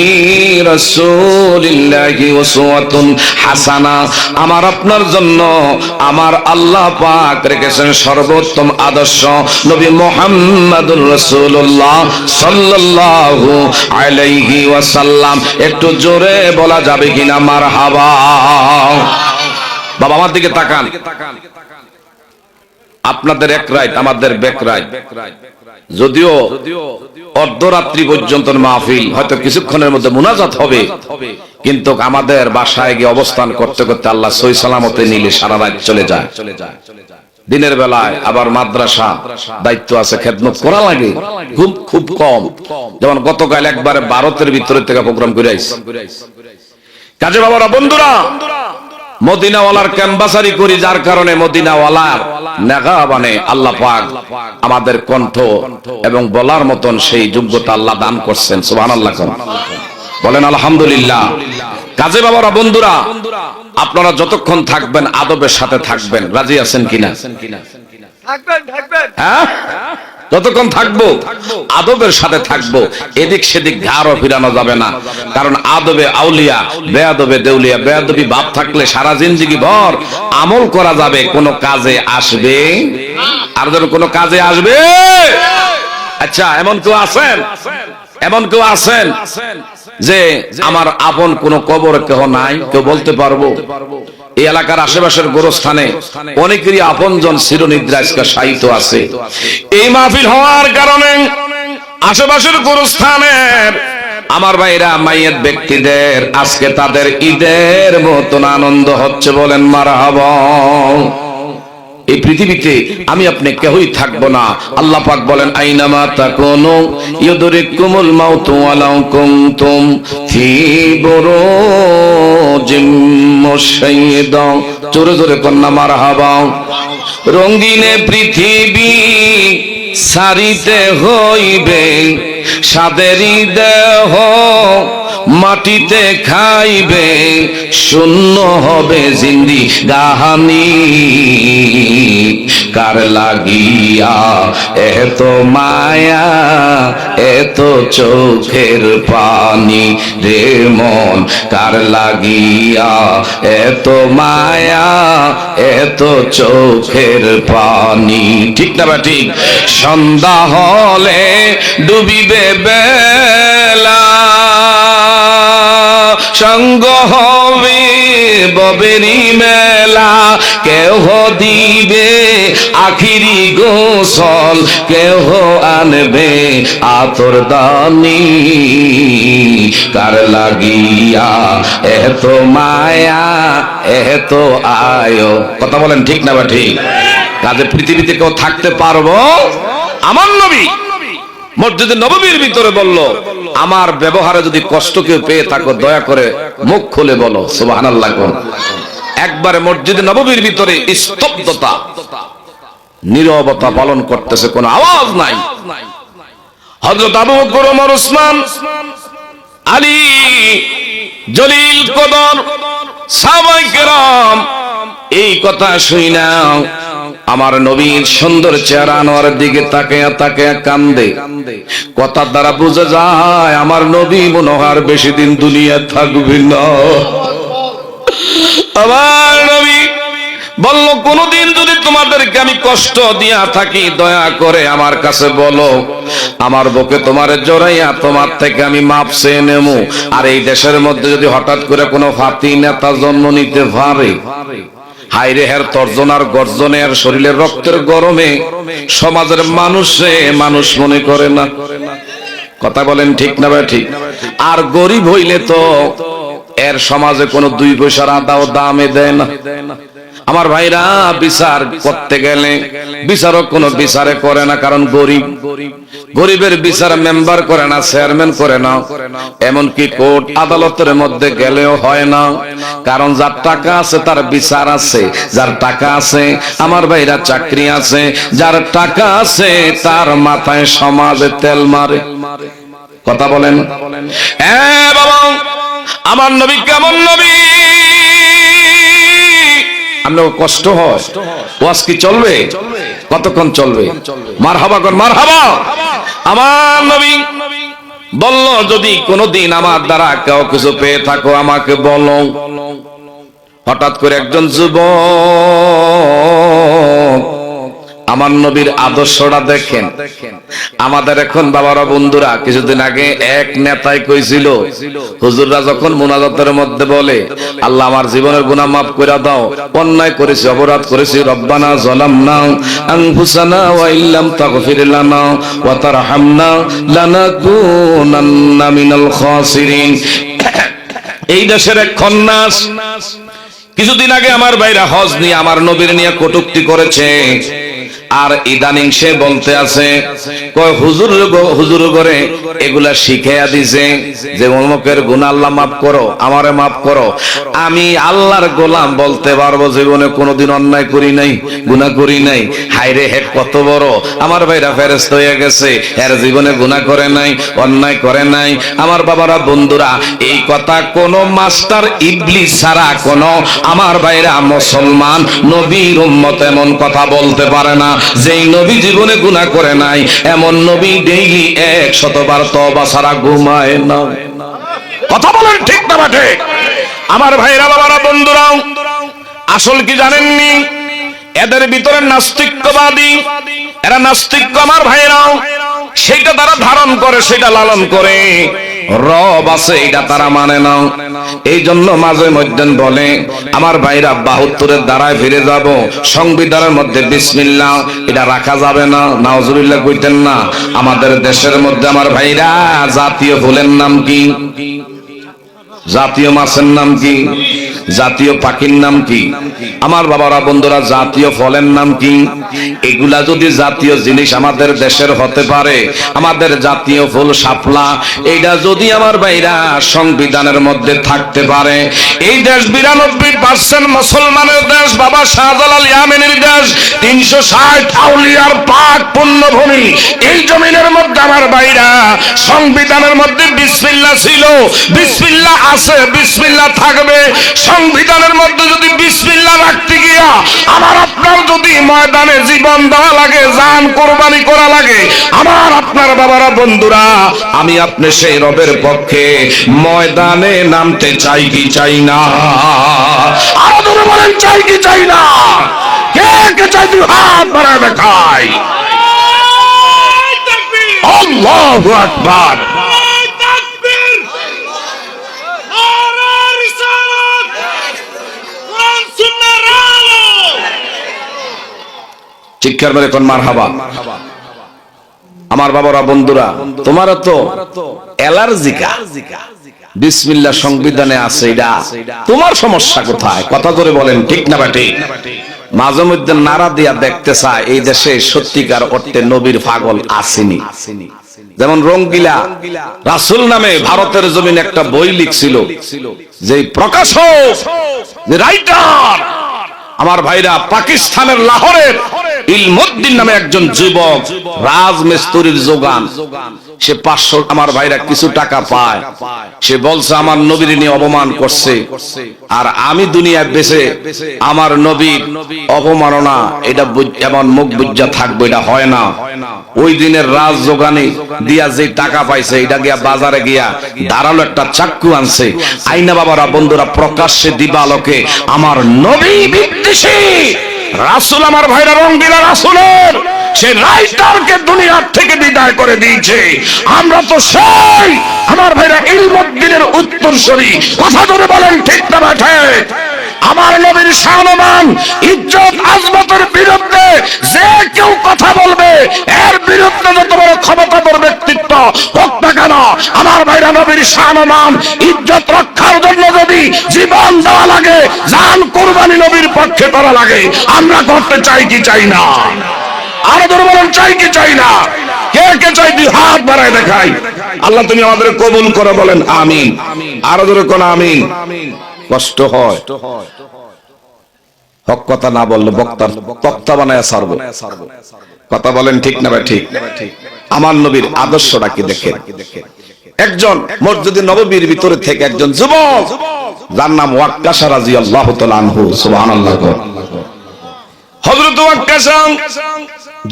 রাসূলিল্লাহি উসওয়াতুন হাসানা আমার আপনার জন্য আমার আল্লাহ পাক রেখেছেন সর্বোত্তম আদর্শ নবী মুহাম্মদুর রাসূলুল্লাহ সাল্লাল্লাহু আলাইহি ওয়াসাল্লাম একটু জোরে বলা যাবে কিনা মারহাবা বাবা আমার দিকে তাকান আপনাদের এক রাইট আমাদের ব্যাক রাইট যদিও অর্ধরাত্রি পর্যন্ত মাহফিল, হয়তো কিছুক্ষণের মধ্যে মুনাজাত হবে, কিন্তু আমাদের বাসায় গিয়ে অবস্থান করতে করতে আল্লাহ সহি সালামতে নিলে সারা রাত চলে যায়। দিনের বেলায় আবার মাদ্রাসা দায়িত্ব আছে, খেদমত করা লাগে, খুব কম। যেমন গতকাল একবারে ভারতের ভিতরে থেকে প্রোগ্রাম করে আইছে। কাজে বাবারা, বন্ধুরা, মদিনাওয়ালার ক্যাম্বাসারি করি, যার কারণে মদিনাওয়ালার নেগা বানে আল্লাহ পাক আমাদের কণ্ঠ এবং বলার মতন সেই যোগ্যতা আল্লাহ দান করছেন। সুবহানাল্লাহ বলেন আলহামদুলিল্লাহ। কাজে বাবারা, বন্ধুরা, আপনারা যতক্ষণ থাকবেন আদবের সাথে থাকবেন। রাজি আছেন কিনা? হ্যাঁ, যতক্ষণ থাকবো আদবের সাথে থাকবো, এদিক সেদিক ঘাড়ও ফিরানো যাবে না। কারণ আদবে আউলিয়া, বেয়াদবে দেউলিয়া। বেয়াদবি ভাব থাকলে সারা জিন্দেগি ভর আমল করা যাবে, কোনো কাজে আসবে আর যেন কোনো কাজে আসবে। আচ্ছা, এমন কেউ আছেন যে আমার আপন কোন কবর কেহ নাই? কেউ বলতে পারবো? এই এলাকার আশেপাশের গোরস্থানে অনেকেরই আপনজন চিরনিদ্রায় শায়িত আছে। এই মাহফিল হওয়ার কারণে আশেপাশের গোরস্থানের আমার ভাইরা, মাইয়াত ব্যক্তিদের আজকে তাদের ঈদের মতন আনন্দ হচ্ছে। বলেন মারহাবা। এই পৃথিবীতে আমি আপনি কেউই থাকবো না। আল্লাহ পাক বলেন, আইনামা তাকুনু ইউদরিকুমুল মাউতু ওয়ালাউ কুনতুম ফি বুরুজিম মুশাইয়্যিদা। জোরে জোরে কন্যা মারহাবা। রঙিনে পৃথিবী সারিতে হইবে, সাদেরই দেহ মাটিতে খাইবে, শূন্য হবে জিন্দিগানি। কার লাগিয়া এত মায়া, এত চোখের পানি রে মন? কার লাগিয়া এত মায়া, এত চোখের পানি? ঠিক না ঠিক? সন্ধ্যা হলে ডুবিবে বেলা, সঙ্গ হবে ববেরি মেলা। কেহ দিবে আখিরি গোসল, কেহ আনবে আতর দানি। কার লাগিয়া এত মায়া, এত আয়ো? কথা বলেন ঠিক না বা ঠিক? কাজে পৃথিবীতে কেউ থাকতে পারবো? আমার নবী মসজিদে নববীর ভিতরে বলল, আমার ব্যবহারে যদি কষ্ট কেউ পেয়ে থাকো দয়া করে মুখ খুলে বলো সুবহানাল্লাহ। একবারে মসজিদে নববীর ভিতরে স্তব্ধতা, নীরবতা পালন করতেছে, কোনো আওয়াজ নাই। হযরত আবু বকর, ওমর, ওসমান, আলী, জলিল কদর সাহাবায়ে কেরাম এই কথা শুইনা আমার নবীর সুন্দর চেহারা আনোয়ারের দিকে তাকিয়া তাকিয়া কান্দে। কথা দ্বারা বোঝা যায় আমার নবী মনে হয় বেশি দিন দুনিয়া থাকবে না। আমার নবী বলল, কোনদিন যদি তোমাদেরকে আমি কষ্ট দিয়া থাকি দয়া করে আমার কাছে বলো, আমার বুকে তোমারে জড়াইয়া তোমার থেকে আমি মাপ চেয়ে নেব। আর এই দেশের মধ্যে যদি হঠাৎ করে কোনো ফাতি নেতা জন্ম নিতে পারে, হাইরে হের তর্জনার গর্জনে আর শরীরের রক্তের গরমে সমাজের মানুষ মনে করে না। কথা বলেন ঠিক না ভাই? ঠিক। আর গরিব হইলে তো এর সমাজে কোনো 2 পয়সার আদাও দামে দেয় না। আমার ভাইরা, বিচার করতে গেলে বিচারক কোনো বিচারে করে না, কারণ গরিবের বিচার মেম্বার করে না, চেয়ারম্যান করে না, এমনকি কোর্ট আদালতের মধ্যে গেলেও হয় না। কারণ যার টাকা আছে তার বিচার আছে, যার টাকা আছে আমার ভাইরা চাকরি আছে, যার টাকা আছে তার মাথায় সমাজে তেল মারে। কথা বলেন। বাবা, আমার নবী কেমন নবী? আমরা কষ্ট হয়, ওয়াজ কি চলবে? কতক্ষণ চলবে? মারহাবা কর, মারহাবা। আমার নবী বলল, যদি কোনদিন আমার দ্বারা কেউ কিছু পেয়ে থাকো আমাকে বলো। হঠাৎ করে একজন যুবক আমার নবীর আদর্শটা দেখেন। আমাদের এখন বাবারা বন্ধুরা, কিছুদিন আগে এক নেতাই কইছিল, হুজুররা যখন মুনাজাতের মধ্যে বলে আল্লাহ আমার জীবনের গুনাহ মাফ করে দাও, অন্যায় করেছি, অপরাধ করেছি, রব্বানা যালামনা আনফুসানা ওয়া ইল্লাম তাগফির লানা ওয়া তারহামনা লানাকুনান্না মিনাল খাসিরিন। এই দেশের এক খন্নাস কিছুদিন আগে আমার ভাইরা হজ নিয়ে আমার নবীর নিয়ে কটূক্তি করেছে, আর ইদানিং সে বলতে আছে কয় হুজুর করে এগুলা শিখাইয়া দিছে যে অমুকের গুনাহ আল্লাহ মাফ করো, আমারে মাফ করো। আমি আল্লাহর গোলাম বলতে পারবো জীবনে কোনোদিন অন্যায় করি নাই, গুনাহ করি নাই। হায়রে হে কত বড় আমার ভাইরা ফেরেশতা হয়ে গেছে, এর জীবনে গুনাহ করে নাই, অন্যায় করে নাই। আমার বাবারা বন্ধুরা, এই কথা কোন মাস্টার ইবলিস ছাড়া কোন আমার ভাইরা মুসলমান নবীর উম্মত এমন কথা বলতে পারে না। যেই নবী জীবনে গুনাহ করে নাই, এমন নবী ডেইলি 100 বার তওবা ছাড়া ঘুমায় না। কথা বলেন ঠিক না ঠিক? আমার ভাইরা বাবারা বন্ধুরা, আসল কি জানেননি? এদের ভিতরে নাস্তিকবাদী, এরা নাস্তিক আমার ভাইরা, সেটা তারা ধারণ করে, সেটা লালন করে। রব আছে এটা তারা মানে না। এই জন্য মাঝে মধ্যে বলে আমার ভাইরা 72-এর দ্বারায় ফিরে যাব, সংবিধানের মধ্যে বিসমিল্লাহ এটা রাখা যাবে না, নাউজুবিল্লাহ কইতেন না। আমাদের দেশের মধ্যে আমার ভাইরা জাতীয় ফুলের নাম কি? জাতীয় মাছের নাম কি? জাতীয় পাখির নাম কি? আমার বাবারা বন্ধুরা, জাতীয় ফলের নাম কি? এগুলা যদি জাতীয় জিনিস আমাদের দেশের হতে পারে, আমাদের জাতীয় ফুল শাপলা, এইটা যদি আমার ভাইরা সংবিধানের মধ্যে থাকতে পারে, এই দেশ 92% মুসলমানের দেশ, বাবা শাহজালাল ইয়ামেনের দেশ, 360 আউলিয়ার পাক পুণ্যভূমি। এই জমিনের মধ্যে আমার ভাইরা সংবিধানের মধ্যে বিসমিল্লাহ ছিল, বিসমিল্লাহ আছে, বিসমিল্লাহ থাকবে। সংবিধানের মধ্যে যদি বিসমিল্লাহ রাখতে গিয়া আমার আপনার যদি ময়দানে জীবন দেওয়া লাগে, জান কোরবানি করা লাগে, আমার আপনার বাবারা বন্ধুরা, আমি আপনি সেই রবের পক্ষে ময়দানে নামতে চাই কি চাই না? আরো ধরে বলেন চাই কি চাই না? কে কে চাই? তুই হাত বাড়ায় দেখাই। আল্লাহু আকবার। চিৎকার মেরে কোন মারহাবা। আমার বাবারা বন্ধুরা, তোমারও তো অ্যালার্জিকা, বিসমিল্লাহ সংবিধানে আছে, এটা তোমার সমস্যা কোথায়? কথা ধরে বলেন ঠিক না ঠিক? মাঝে মধ্যে নারা দিয়া দেখতে চায় এই দেশে সত্যিকার অর্থে নবীর পাগল আসেনি। যেমন রঙ্গিলা রাসূল নামে ভারতের জমিন একটা বই লিখছিল, যে প্রকাশক, যে রাইটার আমার ভাইরা পাকিস্তানের লাহোরের ইলমুদ্দিন নামে একজন যুবক, রাজমিস্ত্রির যোগান, সে 500 আমার ভাইরা কিছু টাকা পায়। সে বলছে আমার নবীর নিয়ে অপমান করছে, আর আমি দুনিয়ায় বেঁচে আমার নবীর অপমাননা এটা এমন মুখ বুজ্জা থাকবো, এটা হয় না। ওই দিনের রাজ যোগানে দিয়া যে টাকা পাইছে, এটা গিয়া বাজারে গিয়া ধারালো একটা চাক্কু আনছে, আইনা বাবারা বন্ধুরা প্রকাশ্যে দিবালোকে আমার নবী বিদ্বেষী রাসূল আমার ভাইরা রঙ্গিলা রাসূলের সে রাইটারকে দুনিয়ার থেকে বিদায় করে দিয়েছে। আমরা তো সেই আমার ভাইরা ইলমুদ্দিনের উত্তরসূরি। কথা ধরে বলেন ঠিক না ঠিক? আমার নবীর সম্মান, ইজ্জত, আজমতের বিরুদ্ধে যে কেউ কথা বলবে, এর বিরুদ্ধে যত বড় ক্ষমতাধর ব্যক্তিত্ব হোক না কেন, আমার ভাইরা নবীর সম্মান, ইজ্জত রক্ষার জন্য যদি জীবন দেওয়া লাগে, জান কুরবানি নবীর পক্ষে করা লাগে, আমরা করতে চাই কি চাই না? আরো ধরে বলেন চাই কি চাই না? কে কে চাই? দুই হাত বাড়ায় দেখাই। আল্লাহ তুমি আমাদের কবুল করে, বলেন আমিন। আরো ধরে কোন আমিন। কষ্ট হয়, হক কথা না বললে বক্তার তক্তা বানায় ছাড়বো। কথা বলেন ঠিক না ঠিক? আমার নবীর আদর্শটা কি দেখেন। একজন মসজিদে নববীর ভিতরে থেকে একজন যুবক, যার নাম ওয়াক্কাশা রাদিয়াল্লাহু তাআলা আনহু, সুবহানাল্লাহ। হযরত ওয়াক্কাশা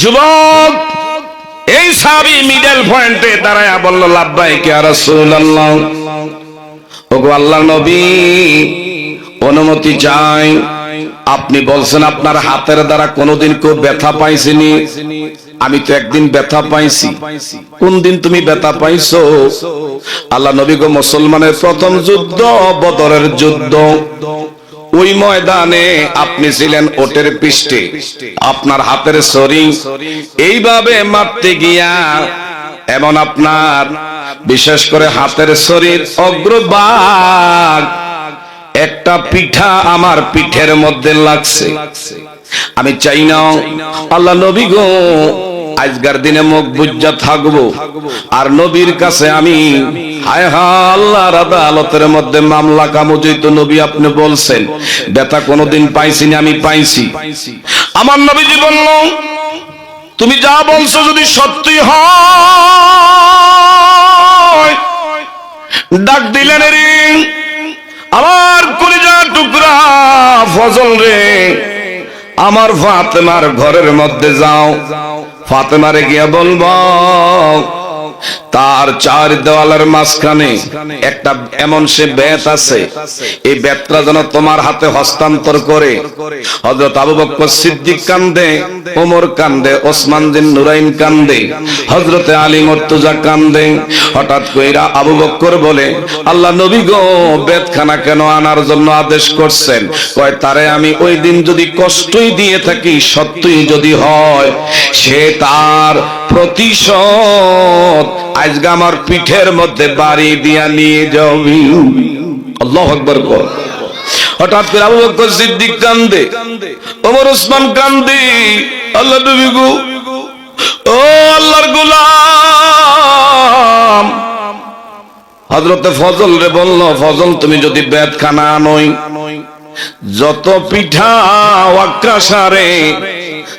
যুবক, এই সাহাবী মিডল পয়েন্টে দাঁড়ায়া বলল, লাব্বাইক ইয়া রাসূলুল্লাহ, ওগো আল্লাহর নবী, অনুমতি চাই আপনি বলছেন আপনার হাতের দ্বারা কোনোদিন কেউ ব্যথা পাইছেনি। আমি তো একদিন ব্যথা পাইছি। কোন দিন তুমি ব্যথা পাইছো? আল্লাহ নবী গো, মুসলমানের প্রথম যুদ্ধ বদরের যুদ্ধ। ওই ময়দানে আপনি ছিলেন ওটের পৃষ্ঠে, আপনার হাতের ছড়ি এইভাবে মারতে গিয়া এমন আপনার বিশেষ করে হাতের শরীর অগ্রভাগ একটা পিঠা আমার পিঠের মধ্যে লাগছে। আমি চাই না আল্লাহ নবী গো আজকের দিনে মুখ বুজ্জা থাকবো আর নবীর কাছে আমি হায় হায় আল্লাহর আদালতের মধ্যে মামলা কামুজিত। নবী আপনি বলছেন ব্যথা কোনোদিন পাইছিনি, আমি পাইছি। আমার নবীজি বলল তুমি যা বলছো যদি সত্যি হয়, ডাক দিলেন রে আমার কলিজা টুকরা ফজল রে, আমার ফাতেমার ঘরের মধ্যে যাও। ফাতেমারে গিয়া বলবো তার চার দেওয়ালের মাঝখানে একটা এমন সে বেত আছে, এই বেতটা যেন তোমার হাতে হস্তান্তর করে। হযরত আবু বকর সিদ্দিক কান্দে, ওমর কান্দে, ওসমান বিন নুরাইন কান্দে, হযরতে আলী মুর্তজা কান্দে। হঠাৎ কইরা আবু বকর বলে আল্লাহ নবী গো বেতখানা কেন আনার জন্য আদেশ করছেন? কয় তারে আমি ওই দিন যদি কষ্টই দিয়ে থাকি, সত্যই যদি হয়, সে তার প্রতিশোধ আজকে আমার পিঠের মধ্যে বাড়ি দিয়া নিয়ে যাবি। আল্লাহু আকবার কর। হঠাৎ করে আবু বকর সিদ্দিক কান্দে, ওমর ওসমান কান্দে। আল্লাহ নবী গো, ও আল্লাহর গোলাম, হযরতে ফজল রে বলল ফজল তুমি যদি বেতখানা আনোই, যত পিঠা ওয়াক্কাসারে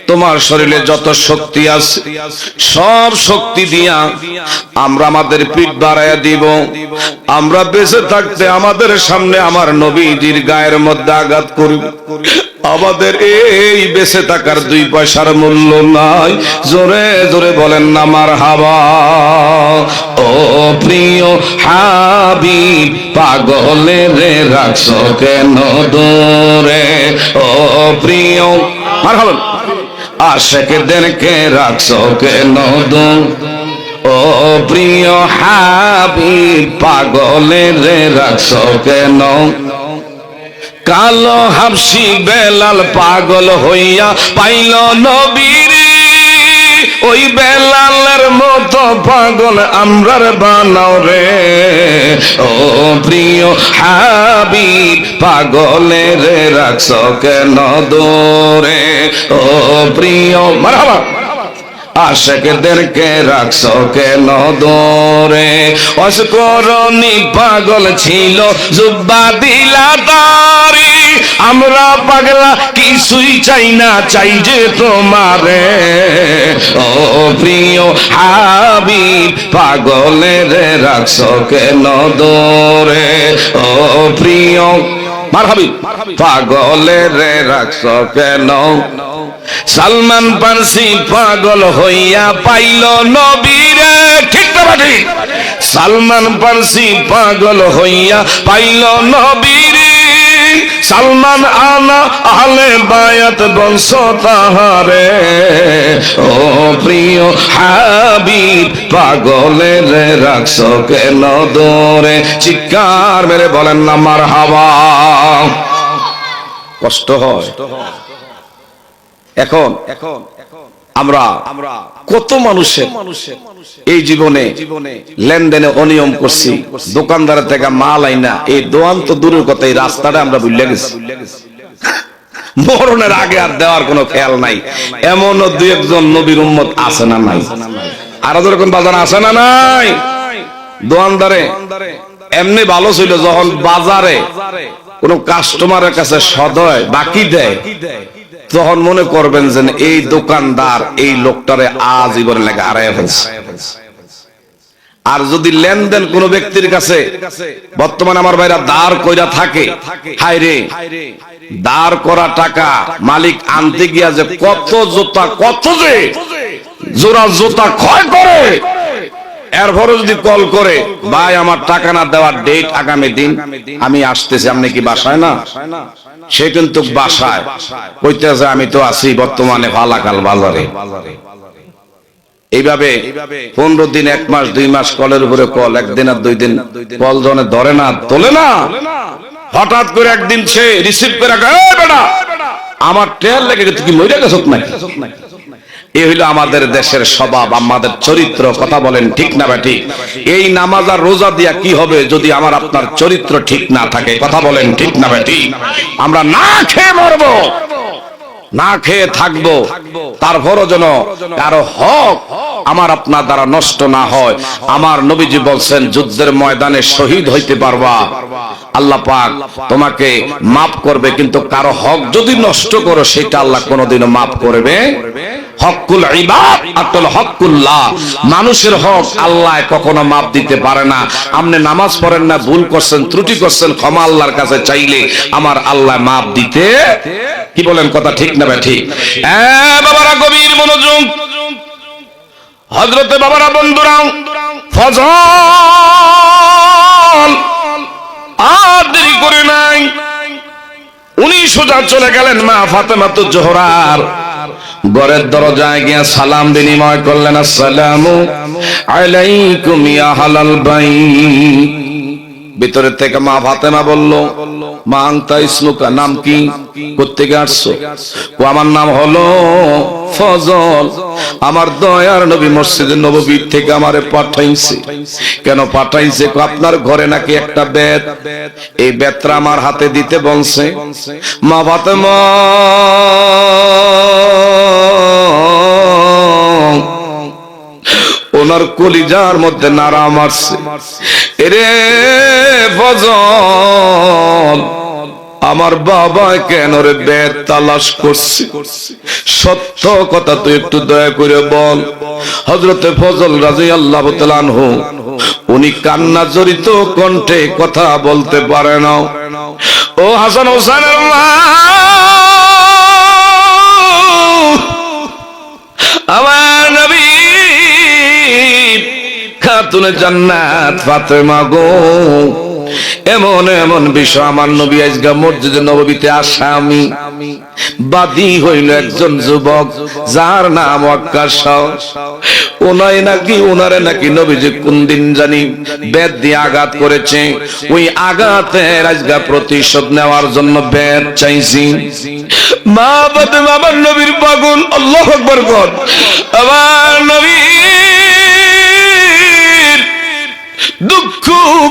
তোমার শরীরে যত শক্তি আছে সব শক্তি দিয়া আমরা আমাদের পিঠ বাড়াইয়া দিব। আমরা বেঁচে থাকতে আমাদের সামনে আমার নবীজির গায়ের মধ্যে আঘাত করব। আমাদের এই বেঁচে থাকার 2 পয়সার মূল্য নাই। জোরে জোরে বলেন না মারহাবা। ও প্রিয় হাবিব পাগলে রে রাখছো কেন দূরে? ও প্রিয় মারহাবা আশিকদেরকে রাখছো কেন দূরে? ও প্রিয় হাবিব পাগলে রে রাখছো কেন? কালো হাবশি বেলাল পাগল হইয়া পাইল নবীর, ওই বেলালের মতো পাগল আমরার বানাও রে। ও প্রিয় হাবিব পাগলে রে রাখছো কেন দূরে? ও প্রিয় মারহাবা আশিকদেরকে রাখছো কেন দূরে? অসকরণী পাগল ছিল জুব্বা দিলা তারি, আমরা পাগলা কিছুই চাই না, চাই যে তোমারে। ও প্রিয় হাবিব পাগলের রাখছো কেন দূরে? ও প্রিয় মারহাবিব পাগলের রাখছো কেন? সালমান পারসি পাগল হইয়া পাইল নবীরে, ঠিক না ঠিক? সালমান পারসি পাগল হইয়া পাইল নবীরে। সালমান আনা আহলে বায়াত বংশ তাহারে। ও প্রিয় হাবিব পাগলের রাখছো কেন দূরে? চিৎকার মেরে বলেন না মারহাবা। কষ্ট হয়। এখন আমরা কত মানুষের এই জীবনে লেনদেনে অনিয়ম করছি, দোকানদারের থেকে মাল আইনা, এই দোয়ান তো দূরের কথা, এই রাস্তাটা আমরা ভুলে গেছি। মরণের আগে আর দেওয়ার কোনো খেয়াল নাই। এমনও 2-1 নবীর উম্মত আছে না নাই? আর যেরকম বাজার আছে না নাই? দোয়ানদারে এমনি ভালো ছিল, যখন বাজারে কোন কাস্টমারের কাছে সদয় বাকি দেয়, তখন মনে করবেন যে এই দোকানদার এই লোকটারে আজীবনের লেগে হারায় ফেলছে। আর যদি লেনদেন কোন ব্যক্তির কাছে বর্তমানে আমার ভাইরা দাঁড় কইরা থাকে, হায় রে দাঁড় করা টাকা মালিক আনতে গিয়া যে কত জোতা, কত যে জোড়া জোতা ক্ষয় করে, এরপরও যদি কল করে, ভাই আমার টাকা না দেওয়ার ডেট আগামী দিন, আমি আসতেছি, আপনি কি বাসায় না? সে কিন্তু বাসায় কইতেছে আমি তো আছি বর্তমানে ফালাকাল বাজারে। এইভাবে 15 দিন, 1 মাস, 2 মাস কলের উপরে কল, 1 দিন আর 2 দিন কল জনে ধরে না, তোলে না। হঠাৎ করে একদিন সে রিসিভ করে, এই বেটা আমার ট্রেন লেগে গেছে, কি মরে গেছ না? এই হইলো আমাদের দেশের স্বভাব, আমাদের চরিত্র। কথা বলেন ঠিক না বেঠি? এই নামাজ আর রোজা দিয়া কি হবে যদি আমার আপনার চরিত্র ঠিক না থাকে? কথা বলেন ঠিক না বেঠি? আমরা না খেয়ে মরবো, না খেয়ে থাকবো, তারপরও যেন কারো হক আমার আপনার দ্বারা নষ্ট না হয়। আমার নবীজি বলছেন, যুদ্ধের ময়দানে শহীদ হইতে পারবা, আল্লাহ পাক তোমাকে মাফ করবে, কিন্তু কারো হক যদি নষ্ট করো সেটা আল্লাহ কোনোদিনও মাফ করবে। হকুল ইবাদ আতল হকুল্লাহ, মানুষের হক আল্লাহ কখনো মাফ দিতে পারে না। আপনি নামাজ পড়েন না, ভুল করছেন, ত্রুটি করছেন, ক্ষমা আল্লাহর কাছে চাইলে আমার আল্লাহ মাফ দিতে, কি বলেন কথা ঠিক না ভাই? ঠিক। বাবারা গভীর মনোযোগ, হযরতে বাবারা বন্ধুরা, ফজল আর দেরি করে নাই, উনি সোজা চলে গেলেন মা ফাতেমাতুজ জোহরার ঘরের দরজায় গিয়া সালাম বিনিময় করলেন, আসসালামু আলাইকুম ইয়া আহলাল বাইত। ভিতরে থেকে মা ফাতেমা বলল, মা আনতা ইসমুকা, নাম কি, কোত্থেকে আসছো? ও আমার নাম হলো ফজল, আমার দয়ার নবী মসজিদে নববীর থেকে আমারে পাঠাইছে। কেন পাঠাইছে? আপনার ঘরে নাকি একটা বেত, এই বেতটা আমার হাতে দিতে বলছে। মা ফাতেমা ওনার কলিজার মধ্যে নাড়া মারছে, এরে ফজল আমার বাবা কেন রে বেত তালাশ করছে, সত্য কথা তুই একটু দয়া করে বল। হযরতে ফজল রাদিয়াল্লাহু তাআলা আনহু উনি কান্না জড়িত কণ্ঠে কথা বলতে পারে না। ও হাসান হোসেনের মা, আমার নবী খাতুনে জান্নাত ফাতেমা গো, এমন এমন বিষয় আমার নবী আজকে মসজিদে নববীতে আসামি, বাদী হইল একজন যুবক যার নাম ওয়াক্কাস। ওনারে নাকি নবীজি কোন দিন জানি বেত দিয়ে আঘাত করেছে, ওই আঘাতের আজকে প্রতিশোধ নেওয়ার জন্য বেত চাইছি। মা ফাতেমা আমার নবীর পাগল, আল্লাহু আকবার বল। আমার নবী দুঃখ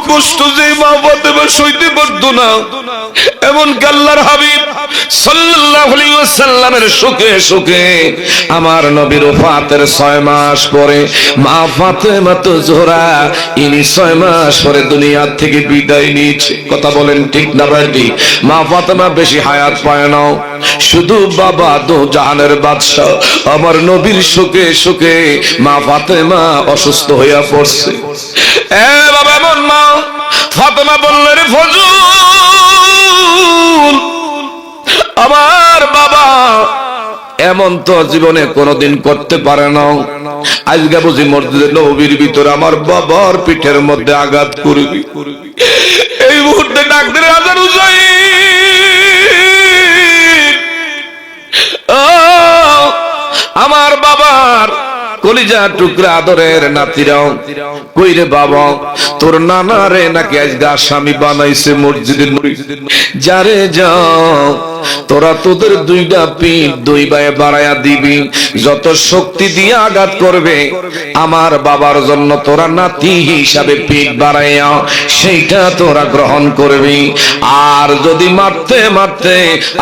কষ্ট যে মা ফাতেমা সইতে পারত না, এমন আল্লাহর হাবিব সাল্লাল্লাহু আলাইহি ওয়াসাল্লামের সুখে সুখে আমার নবীর ওফাতের 6 মাস পরে মা ফাতেমা তো জোহরা ইনি 6 মাস পরে দুনিয়া থেকে বিদায় নিয়েছে। কথা বলেন ঠিক না ভাই? মা ফাতেমা বেশি হায়াত পায় না, শুধু বাবা দো জাহানের বাদশা আমার নবীর সুখে সুখে মা ফাতেমা অসুস্থ হইয়া পড়ছে। বাবা মন মা ফাতেমা বললেন, রে ফজল আমার বাবা এমন তো জীবনে কোনোদিন করতে পারে না, আজকে বুঝি মসজিদে নববীর ভিতরে আমার বাবার পিঠের মধ্যে আঘাত করবি। এই মুহূর্তে ডাক দিলে আজান হুসাইন, আমার বাবার কলিজা টুকরা আদরের নাতিরাও কইরে বাবা, তোর নানা রে নাকি আজকে আসামি বানাইছে মসজিদে নবী, যারে যাও তোরা তোদের 2টা পিঠ 2 ভাইয়ে বাড়াইয়া দিবি, যত শক্তি দিয়ে আঘাত করবে আমার বাবার জন্য তোরা নাতি হিসাবে পিঠ বাড়াইয়া সেইটা তোরা গ্রহণ করবি। আর যদি মারতে মারতে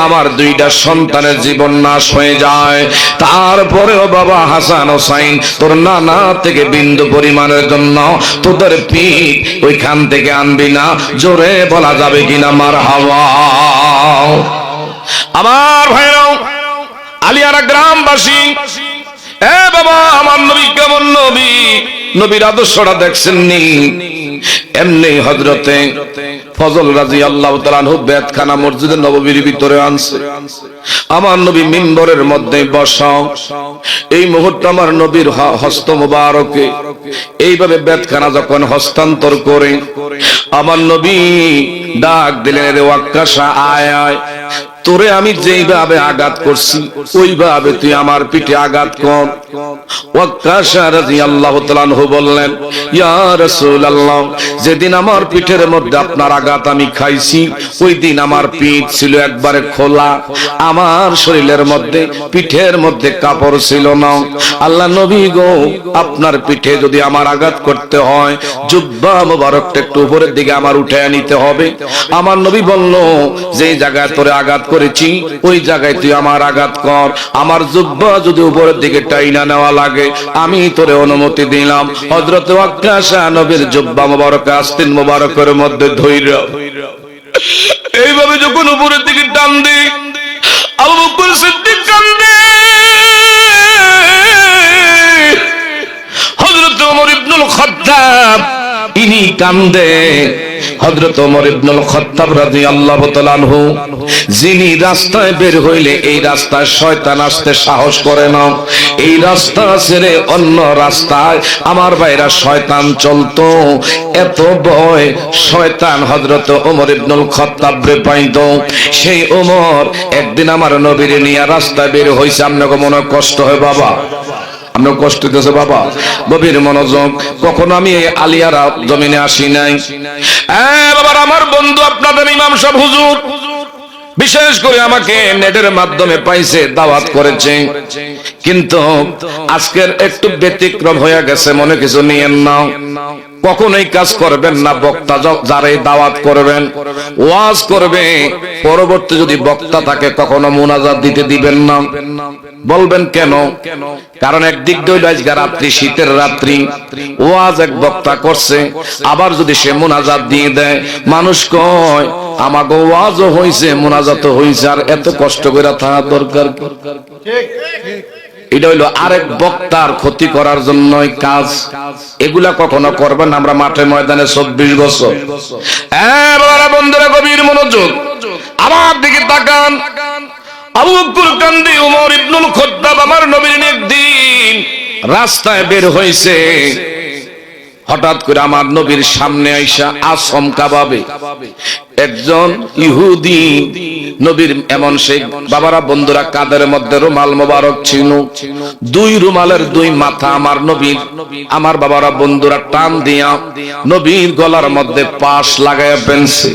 আমার 2টা সন্তানের জীবন নাশ হয়ে যায়, তারপরেও বাবা হাসান হোসাইন তোর নানা থেকে বিন্দু পরিমাণের জন্য তোদের পিঠ ওইখান থেকে আনবি না। জোরে বলা যাবে কিনা মারহাবা? আমার ভাইরাও, আলিয়ারা গ্রামবাসী, এ বাবা আমার নবী কেমন নবী, নবীর আদর্শটা দেখছেন নি? এমনি হযরতে ফজল রাদিয়াল্লাহু তাআলা আনহু বেতখানা মসজিদে নববীর ভিতরে আনছে। আমার নবী মিম্বরের মধ্যে বসা, এই মুহূর্তে আমার নবীর হস্ত মুবারকে এইভাবে বেতখানা যখন হস্তান্তর করে আমার নবী ডাক দিলেন, রে ওয়াক্কাশা আয় আয়, তোরে আমি যেইভাবে আঘাত করছি ওইভাবে তুই আমার পিঠে আঘাত কর। ওয়াক্কাশা রাদিয়াল্লাহু তাআলা আনহু বললেন, ইয়া রাসূলুল্লাহ, যেদিন আমার পিঠের মধ্যে আপনার আঘাত আমি খাইছি ওই দিন আমার পিঠ ছিল একবারে খোলা, আমার শরীরের মধ্যে পিঠের মধ্যে কাপড় ছিল না। আল্লাহ নবী গো, আপনার পিঠে যদি আমার আঘাত করতে হয় জুব্বা মুবারকটা একটু উপরের দিকে আমার উঠায় নিতে হবে। আমার নবী বলল, যেই জায়গায় তোরে আঘাত করেছি ওই জায়গায় তুই আমার আঘাত কর, আমার জুব্বা যদি উপরের দিকে টাইনা নেওয়া লাগে আমি তোরে অনুমতি দিলাম। হযরত ওয়াক্কাশা নবীর জুব্বা মুবারক আস্তিন মুবারকের মধ্যে ধইরা এইভাবে যখন উপরের দিকে টান দেই, আবু বকর সিদ্দিক কান্দে, হযরত ওমর ইবনুল খাত্তাব ইনি কান্দে। হযরত ওমর ইবনুল খাত্তাব রাদিয়াল্লাহু তাআলা আনহু, যিনি রাস্তায় বের হইলে এই রাস্তায় শয়তান আসতে সাহস করে না, এই রাস্তা ছেড়ে অন্য রাস্তায় আমার ভাইরা শয়তান চলতো, এত ভয় শয়তান হযরত ওমর ইবনুল খাত্তাব রে পাইতো। সেই ওমর একদিন আমার নবীর নিয়ে রাস্তায় বের হইছে। আপনাকে মনে কষ্ট হয় বাবা, আমরা কষ্ট দিতেছে বাবা, গভীর মনোযোগ। কখনো আমি এই আলিয়ারা জমিনে আসি নাই। বাবার আমার বন্ধু আপনাদের ইমাম সাহেব হুজুর বিশেষ করে আমাকে নেটের মাধ্যমে পাইছে, দাওয়াত করেছে, কিন্তু আজকের একটু ব্যতিক্রম হয়ে গেছে, মনে কিছু নিয়েন না। কখনোই কাজ করবেন না, বক্তা যারাই দাওয়াত করবেন ওয়াজ করবে, পরবর্তী যদি বক্তা থাকে কখনো মুনাজাত দিতে দিবেন না। বলবেন কেন? কারণ একদিক দিয়ে আজকে রাত্রি, শীতের রাত্রি, ওয়াজ এক বক্তা করছে, আবার যদি সে মুনাজাত দিয়ে দেয় মানুষ কয় আমাকে ওয়াজও হইছে মুনাজাতও হইছে, আর এত কষ্ট করে থাকা দরকার? এটা হইলো আরেক বক্তার ক্ষতি করার জন্যই কাজ। এগুলা কখনো করবেন আমরা মাঠে ময়দানে 24 বছর। বন্ধুরা গভীর মনোযোগ, আমার দিকে তাকান। আবু বকর কান্দি, ওমর ইবনুল খাত্তাব আমার নবীর একদিন রাস্তায় বের হইছে, হঠাৎ করে আমার নবীর সামনে আইসা আচমকা ভাবে একজন ইহুদি নবীর, এমন সেই বাবারা বন্ধুরা কাদের মধ্যে রুমাল মোবারক ছিল, দুই রুমালের দুই মাথা আমার নবীর, আমার বাবারা বন্ধুরা টান দিয়া নবীর গলার মধ্যে পাশ লাগাইয়া ফেলছে।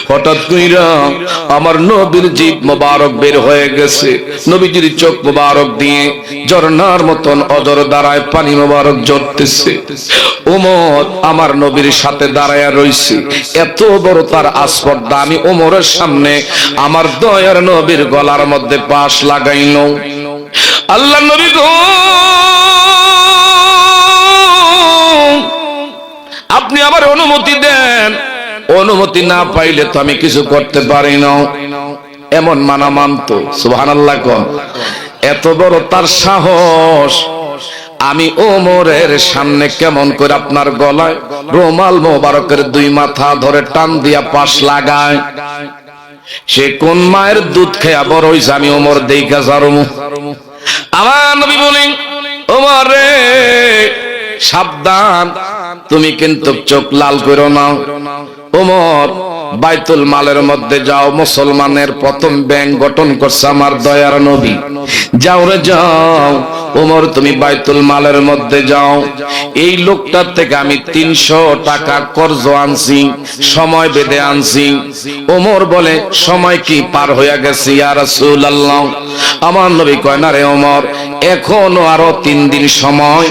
হঠাৎ কইরা আমার নবীর জিভ মোবারক বের হয়ে গেছে, নবীজির চোখ মোবারক দিয়ে ঝর্ণার মতন অজর দ্বারায় পানি মোবারক ঝরতেছে। ওমর আমার নবীর সাথে দাঁড়ায়া রইছে, এত বড় তার আস্পর্ধা। আমি ওমরের সামনে আমার দয়ার নবীর গলার মধ্যে পাশ লাগাইল। আল্লাহ নবী গো, আপনি আমার অনুমতি দেন, অনুমতি না পাইলে তো আমি কিছু করতে পারি না। এমন মানা মানত। সুবহানাল্লাহ কোন, এত বড় তার সাহস। আমি ওমরের সামনে কেমন করে আপনার গলায় রুমাল মোবারকের দুই মাথা ধরে টান দিয়া পাশ লাগায়? সে কোন মায়ের দুধ খেয়া বড় হইছে আমি ওমর দেইখা জারমু। আমার নবী বলেন, ওমর রে সাবধান, তুমি কিন্তু চোখ লাল করো না। ওমর বাইতুল মালের মধ্যে যাও, মুসলমানের প্রথম ব্যাংক গঠন করছে আমার দয়ার নবী, যাও রে যাও। ওমর তুমি বাইতুল মালের মধ্যে যাও, এই লোকটার থেকে আমি 300 টাকা কর্জ আনছি, সময় বেঁধে আনছি। ওমর বলে, সময় কি পার হয়ে গেছে ইয়া রাসূলুল্লাহ? আমার নবী কয়, না রে ওমর, এখনো আরো 3 দিন সময়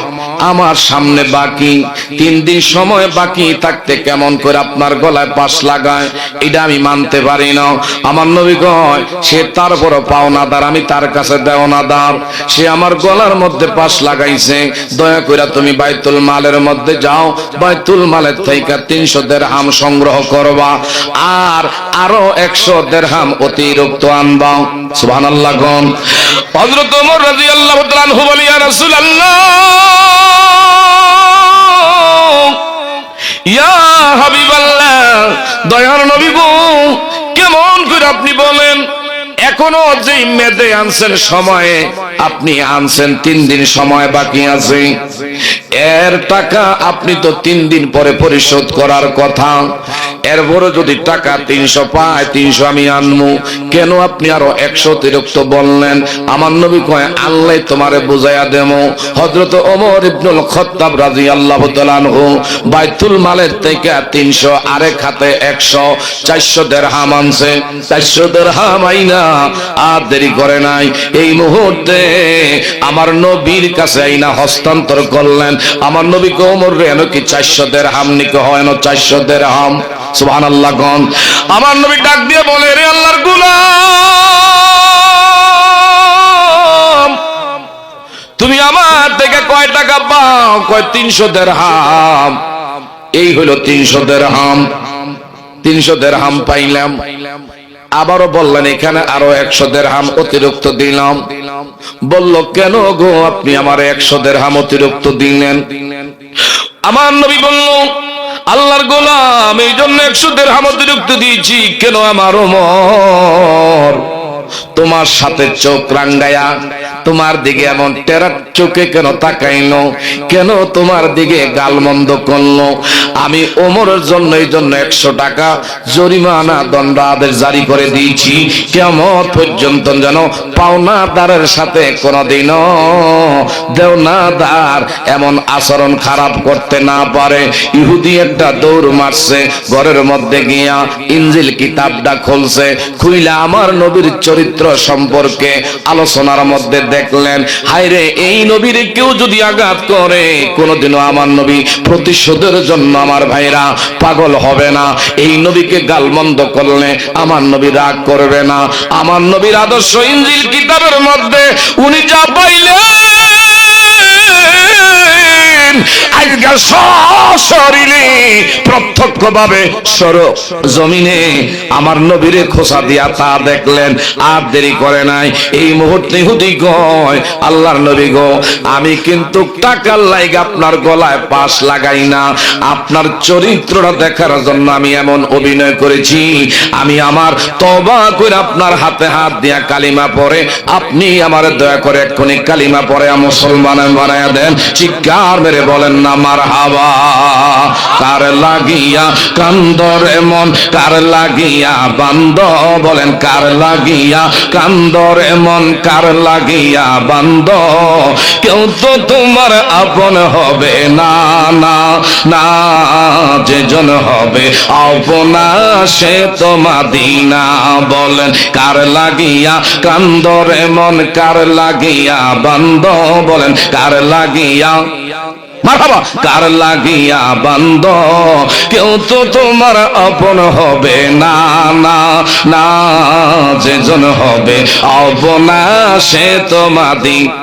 আমার সামনে বাকি। 3 দিন সময় বাকি থাকতে কেমন করে আপনার গলায় পাশ লাগায় এটা আমি মানতে পারি না। আমার নবী কয়, সে তার বড় পাওনাদার, আমি তার কাছে দেওনাদার। সে আমার গলার মধ্যে পাশ লাগাইছে, দয়া করে তুমি বাইতুল মালের মধ্যে যাও, বাইতুল মালের থেকে 300 দিরহাম সংগ্রহ করবা, আর আরো 100 দিরহাম অতিরিক্ত আনবা। সুবহানাল্লাহ কোন। হযরত ওমর রাদিয়াল্লাহু তাআলা আনহু বলেন, ইয়া রাসূলুল্লাহ ইয়া হাবিবাল্লাহ, দয়ার নবী গো, কেমন করে আপনি বলেন এখনো যে মেদে আনছেন সময়ে, আপনি আনছেন 3 দিন সময় বাকি আছে, এর টাকা আপনি তো 3 দিন পরে পরিশোধ করার কথা, এরপরে যদি টাকা 300 পায় 300 আমি আনমু, কেন আপনি আরো 100 অতিরিক্ত বললেন? আমার নবী কয় আল্লাহ তোমারে বুঝাইয়া দেবো। হযরত ওমর ইবনুল খাত্তাব রাদিয়াল্লাহু তাআলা আনহু বাইতুল মালের থেকে 300 আরেক হাতে 100 400 দিরহাম আনছে। 400 দিরহাম আইনা আর দেরি করে নাই, এই মুহূর্তে আমার নবীর কাছে আইনা হস্তান্তর করলেন। আমার নবী কো ওমর রে এনো কি 400 দিরহাম নিকে হয় না 400 দিরহাম? সুবহানাল্লাহ গণ। আমার নবী ডাক দিয়ে বলে, রে আল্লাহর গোলাম, তুমি আমার থেকে কয় টাকা পাও? কয় 300 দিরহাম। এই হলো 300 দিরহাম। 300 দিরহাম পাইলাম। আবারও বললেন এখানে আরো 100 দিরহাম অতিরিক্ত দিলাম। বলল কেন গো আপনি আমার 100 দিরহাম অতিরিক্ত দিলেন? আমার নবী বলল, আল্লাহর গোলাম, এই জন্য 100 দিরহাম অতিরিক্ত দিয়েছি। কেন আমার ওমর তোমার সাথে চোখ রাঙ্গায়া তোমার দিকে এমন টেরা চোখে কেন তাকাইলো? কেন তোমার দিকে গালমন্দ করলো? আমি ওমরের জন্য এই জন্য 100 টাকা জরিমানা দণ্ড আদেশ জারি করে দিয়েছি, কিয়ামত পর্যন্ত যেন পাওনাদারের সাথে কোনদিনও দেওনাদার এমন আচরণ খারাপ করতে না পারে। ইহুদি একটা দৌড় মারছে, ঘরের মধ্যে গিয়া ইনজিল কিতাবটা খুলছে, খুইলা আমার নবীর চরিত্র সম্পর্কে আলোচনার মধ্যে দেখলেন, হায়রে এই নবীর কেউ যদি আঘাত করে কোনদিনও আমার নবী প্রতিশোধের জন্য আমার ভাইরা পাগল হবে না। এই নবীকে গালমন্দ করলে আমার নবী রাগ করবে না। আমার নবীর আদর্শ ইনজিল কিতাবের মধ্যে উনি যা পাইলেন আজকে সশরীরে প্রত্যক্ষভাবে জমিনে আমার নবীরে খোসা দিয়া তা দেখলেন। আর দেরি করে নাই, এই মুহূর্তে ইহুদি কয়, আল্লাহর নবী গো, আমি কিন্তু টাকার লাইগা আপনার গলায় পাশ লাগাই না, আপনার চরিত্রটা দেখার জন্য আমি এমন অভিনয় করেছি। আমি আমার তওবা করে আপনার হাতে হাত দিয়া কালিমা পড়ে আপনি আমার দয়া করে এক্ষুনি কালিমা পড়ে মুসলমান বানায়া দেন। চিৎকার মেরে বলেন না মারহাবা। কার লাগিয়া কান্দরে মন, কার লাগিয়া বান্দ, বলেন কার লাগিয়া কান্দরে মন, কার লাগিয়া বান্দ, কেউ তো তোমার আপন হবে না, না না, যেজন হবে আপনা সে তো মাদিনা। বলেন কার লাগিয়া কান্দরে মন, কার লাগিয়া বান্দ, বলেন কার লাগিয়া মারহাবা, কার লাগিয়া বান্দ, কেউ তো তোমার আপন হবে না, না না, যেজন হবে আপনা সে তো মাদিনা।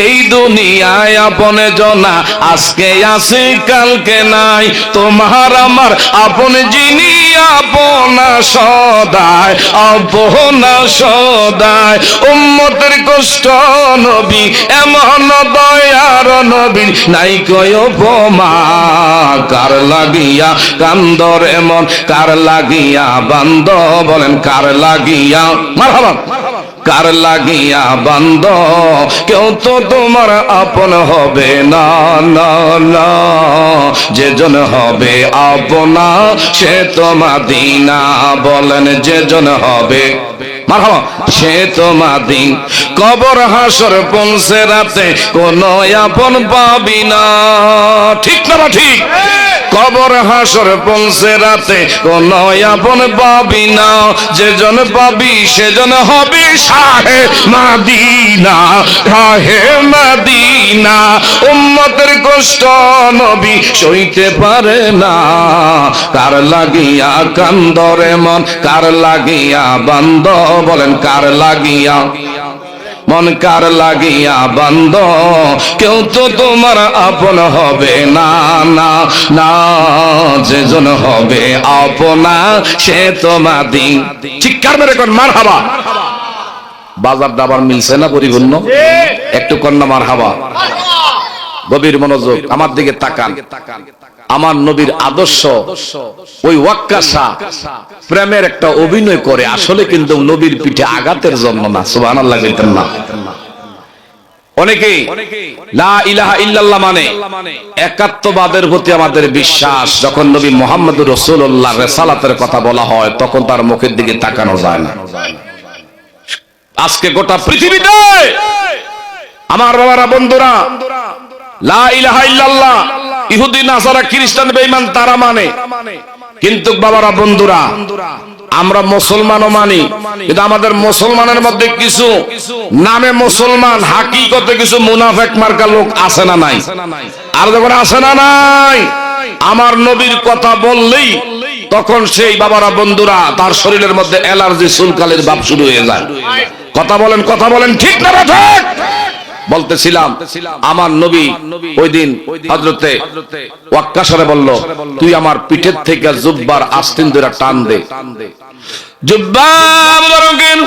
এই দুনিয়ায় আপনে জনা আজকে আছে কালকে নাই, তোমার আমার আপন যিনি আপনা সদায়, আপনা সদায়। উম্মতের কষ্ট নবী এমন দয়ার নবী নাই কয় উপমা। কার লাগিয়া কান্দর এমন, কার লাগিয়া বান্দ, বলেন কার লাগিয়া মারহাবা, কার লাগিয়া বান্দ, কেউ তো তোমার আপন হবে না, না না, যেজন হবে আপনা সে তো মাদিনা। বলেন যেজন হবে মারহাবা সে তো মাদিন। কবর হাসর পৌঁছে রাতে কোন আপন পাবি না, ঠিক না বা ঠিক? কবর হাসর পৌঁছে রাতে কোন আপন পাবি না, যেজন পাবি সেজন হবে শাহে মাদিনা, শাহে মাদিনা। উম্মতের কষ্ট নবী সইতে পারে না, কার লাগিয়া কান্দরে মন, কার লাগিয়া বান্দ, বলেন কার লাগিয়া মন, কার লাগিয়া বান্দ, কেউ তো তোমার আপন হবে না, না না, যেজন হবে আপনা সে তো মাদিনা। চিৎকার মেরে কোন মারহাবা। বাজার দাবার মিলছে না পরিপূর্ণ? একটু কন্যা মারহাবা। গভীর মনোযোগ আমার দিকে তাকান। আমার নবীর আদর্শ ওই ওয়াক্কাসা প্রেমের একটা অভিনয় করে, আসলে কিন্তু নবীর পিঠে আঘাতের জন্য না। সুবহানাল্লাহ বলতেন না। অনেকেই লা ইলাহা ইল্লাল্লাহ মানে একাত্মবাদের প্রতি আমাদের বিশ্বাস। যখন নবী মুহাম্মদুর রাসূলুল্লাহ রিসালাতের কথা বলা হয় তখন তার মুখের দিকে তাকানো যায় না। আজকে গোটা পৃথিবীতে আমার বাবারা, বন্ধুরা, লা ইলাহা ইল্লাল্লাহ ইহুদি নাসারা খ্রিস্টান বেঈমান তারা মানে, কিন্তু বাবারা বন্ধুরা আমরা মুসলমানও মানি, কিন্তু আমাদের মুসলমানের মধ্যে কিছু নামে মুসলমান হাকিকতে কিছু মুনাফিক মার্কা লোক আছে না নাই? আর যখন আছে না নাই, আমার নবীর কথা বললেই তখন সেই বাবারা বন্ধুরা তার শরীরের মধ্যে অ্যালার্জি চুলকালির ভাব শুরু হয়ে যায়। কথা বলেন ঠিক না ঠিক? বলতেছিলাম আমার নবী ওই দিন হযরতে ওয়াক্কাসরে বলল, তুই আমার পিঠের থেকে জুব্বার আস্তিন ধরে টান দে। জুব্বা মুবারকের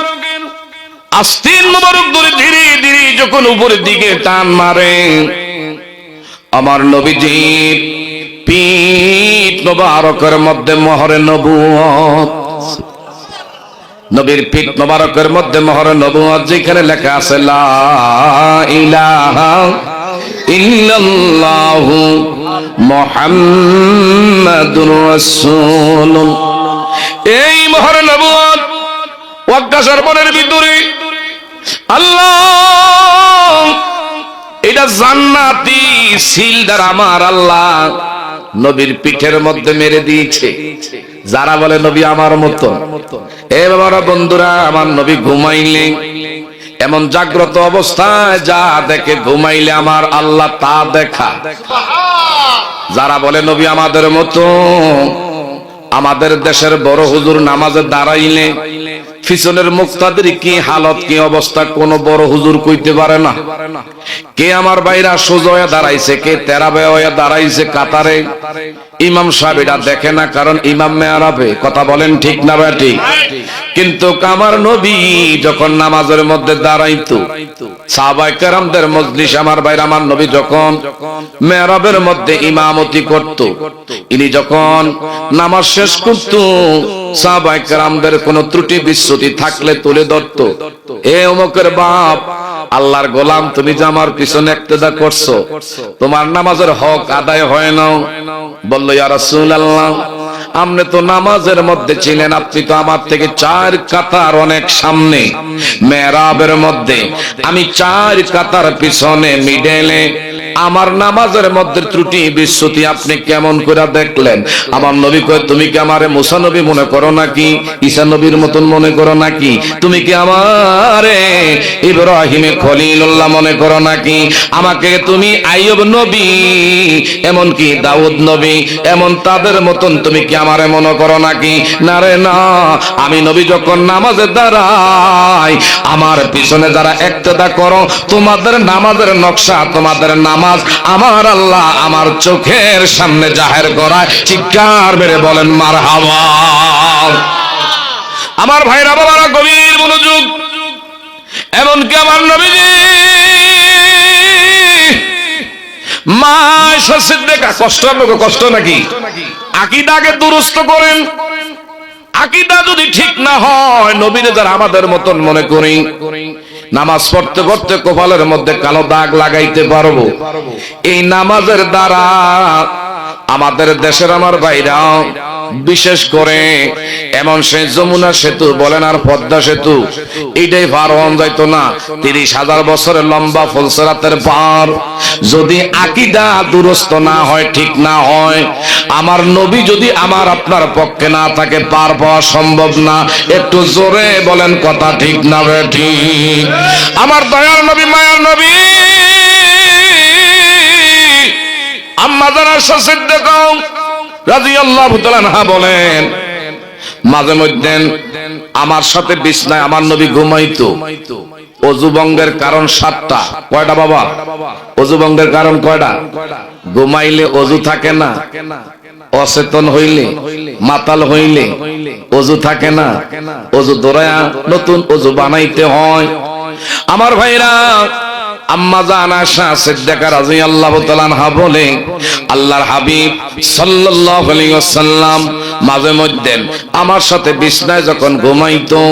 আস্তিন মুবারক ধরে ধীরে ধীরে যখন উপরের দিকে টান মারে, আমার নবীজির পিঠ মুবারকের মধ্যে মোহরে নবুয়ত, নবীর পিঠ মুবারকের মধ্যে মোহরে নবুয়ত যেখানে লেখা আছে লা ইলাহা ইল্লাল্লাহু মুহাম্মাদুর রাসূলুল্লাহ, এই মোহরে নবুয়ত ওয়াক্কাসের মনের ভিতরে আল্লাহ এটা জান্নাতি সিল দ্বারা আমার আল্লাহ নবীর পিঠের মধ্যে মেরে দিয়েছে। যারা বলে নবী আমার মতো, এ বাবারা বন্ধুরা, আমার নবী ঘুমাইলে এমন জাগ্রত অবস্থায় যা দেখে ঘুমাইলে আমার আল্লাহ তা দেখা। যারা বলে নবী আমাদের মতো, আমাদের দেশের বড় হুজুর নামাজে দাঁড়াইলে পিছনের মুক্তাদের কি হালত কি অবস্থা কোন বড় হুজুর কইতে পারে না। কে আমার ভাইরা সোজা হয়ে দাঁড়াইছে, কে তেরাবে হয়ে দাঁড়াইছে কাতারে, ইমাম সাহেব এটা দেখে না, কারণ ইমাম মেহরাবে। কথা বলেন ঠিক না ভাই? ঠিক। কিন্তু আমার নবী যখন নামাজের মধ্যে দাঁড়াইতো, সাহাবায়ে কেরামদের মজলিস আমার ভাইরা, আমার নবী যখন মেহরাবের মধ্যে ইমামতি করত, ইনি যখন নামাজ শেষ করত, সাহাবায়ে কেরামদের কোনো ত্রুটি বিচ্যুতি থাকলে তুলে ধরতো। এ অমুকের বাপ, আল্লাহর গোলাম, তুমি যে আমার পিছনে ইক্তেদা করছো, তোমার নামাজের হক আদায় হয় না। বলল, ইয়া রাসূলুল্লাহ, আপনি তো নামাজের মধ্যে ছিলেন, আপনি তো আমার থেকে 4 কাতার অনেক সামনে মেহরাবের মধ্যে, আমি 4 কাতার পিছনে মিডলে, আমার নামাজের মধ্যে ত্রুটি বিচ্যুতি আপনি কেমন করে দেখলেন? আমার নবী কয়, তুমি কি আমারে মুসা নবী মনে করো নাকি, ঈসা নবীর মতন মনে করো নাকি? তুমি কি আমারে ইব্রাহিমে খলিলুল্লাহ মনে করো নাকি? আমাকে তুমি আইয়ুব নবী, এমন কি দাউদ নবী, এমন তাদের মতন তুমি কি আমারে মনে করো নাকি? না রে না, আমি নবী যখন নামাজে দাঁড়াই, আমার পিছনে যারা ইক্তেদা করো, তোমাদের নামাজের নকশা, তোমাদের নামাজ আমার আল্লাহ আমার চোখের সামনে জাহের করায়। চিৎকার মেরে বলেন মারহাবা। আমার ভাইরা বাবারা, গভীর মনোযোগ। এমনকি আমার নবীজি মা আয়েশা সিদ্দিকা, কষ্ট নাকি? আকীদাকে দুরুস্ত করেন। আকীদা যদি ঠিক না হয়, নবীরে যারা আমাদের মতন মনে করি, নামাজ পড়তে পড়তে কপালের মধ্যে কালো দাগ লাগাইতে পারবো। এই নামাজের দ্বারা আমাদের দেশের আমার ভাইরা, বিশেষ করে এমন সেই যমুনা সেতু বলেন আর পদ্মা সেতু, এইটাই পার হন যাইতো না। 30,000 বছরের লম্বা ফুলসরাতের পার, যদি আকীদা দুরস্ত না হয়, ঠিক না হয়, আমার নবী যদি আমার আপনার পক্ষে না থাকে, পার পাওয়া সম্ভব না। একটু জোরে বলেন কথা ঠিক না ঠিক? আমার দয়ার নবী, মায়ার নবী আম্মা জানা সিদ্দিকা রাদিয়াল্লাহু তাআলা আনহা বলেন, মাঝে মধ্যে আমার সাথে বিছনায় আমার নবী ঘুমাইতো। অজু ভঙ্গের কারণ 7টা। কয়টা বাবা? অজু ভঙ্গের কারণ কয়টা? ঘুমাইলে অজু থাকে না, অচেতন হইলে, মাতাল হইলে অজু থাকে না, অজু দৌড়ায়া নতুন অজু বানাইতে হয়। আমার ভাইরা, আম্মা জান আয়েশা সিদ্দিকা রাদিয়াল্লাহু তাআলা আনহা বলে, আল্লাহর হাবিব সাল্লাল্লাহু আলাইহি ওয়াসাল্লাম মাঝে মধ্যে আমার সাথে বিছনায় যখন ঘুমাইতো,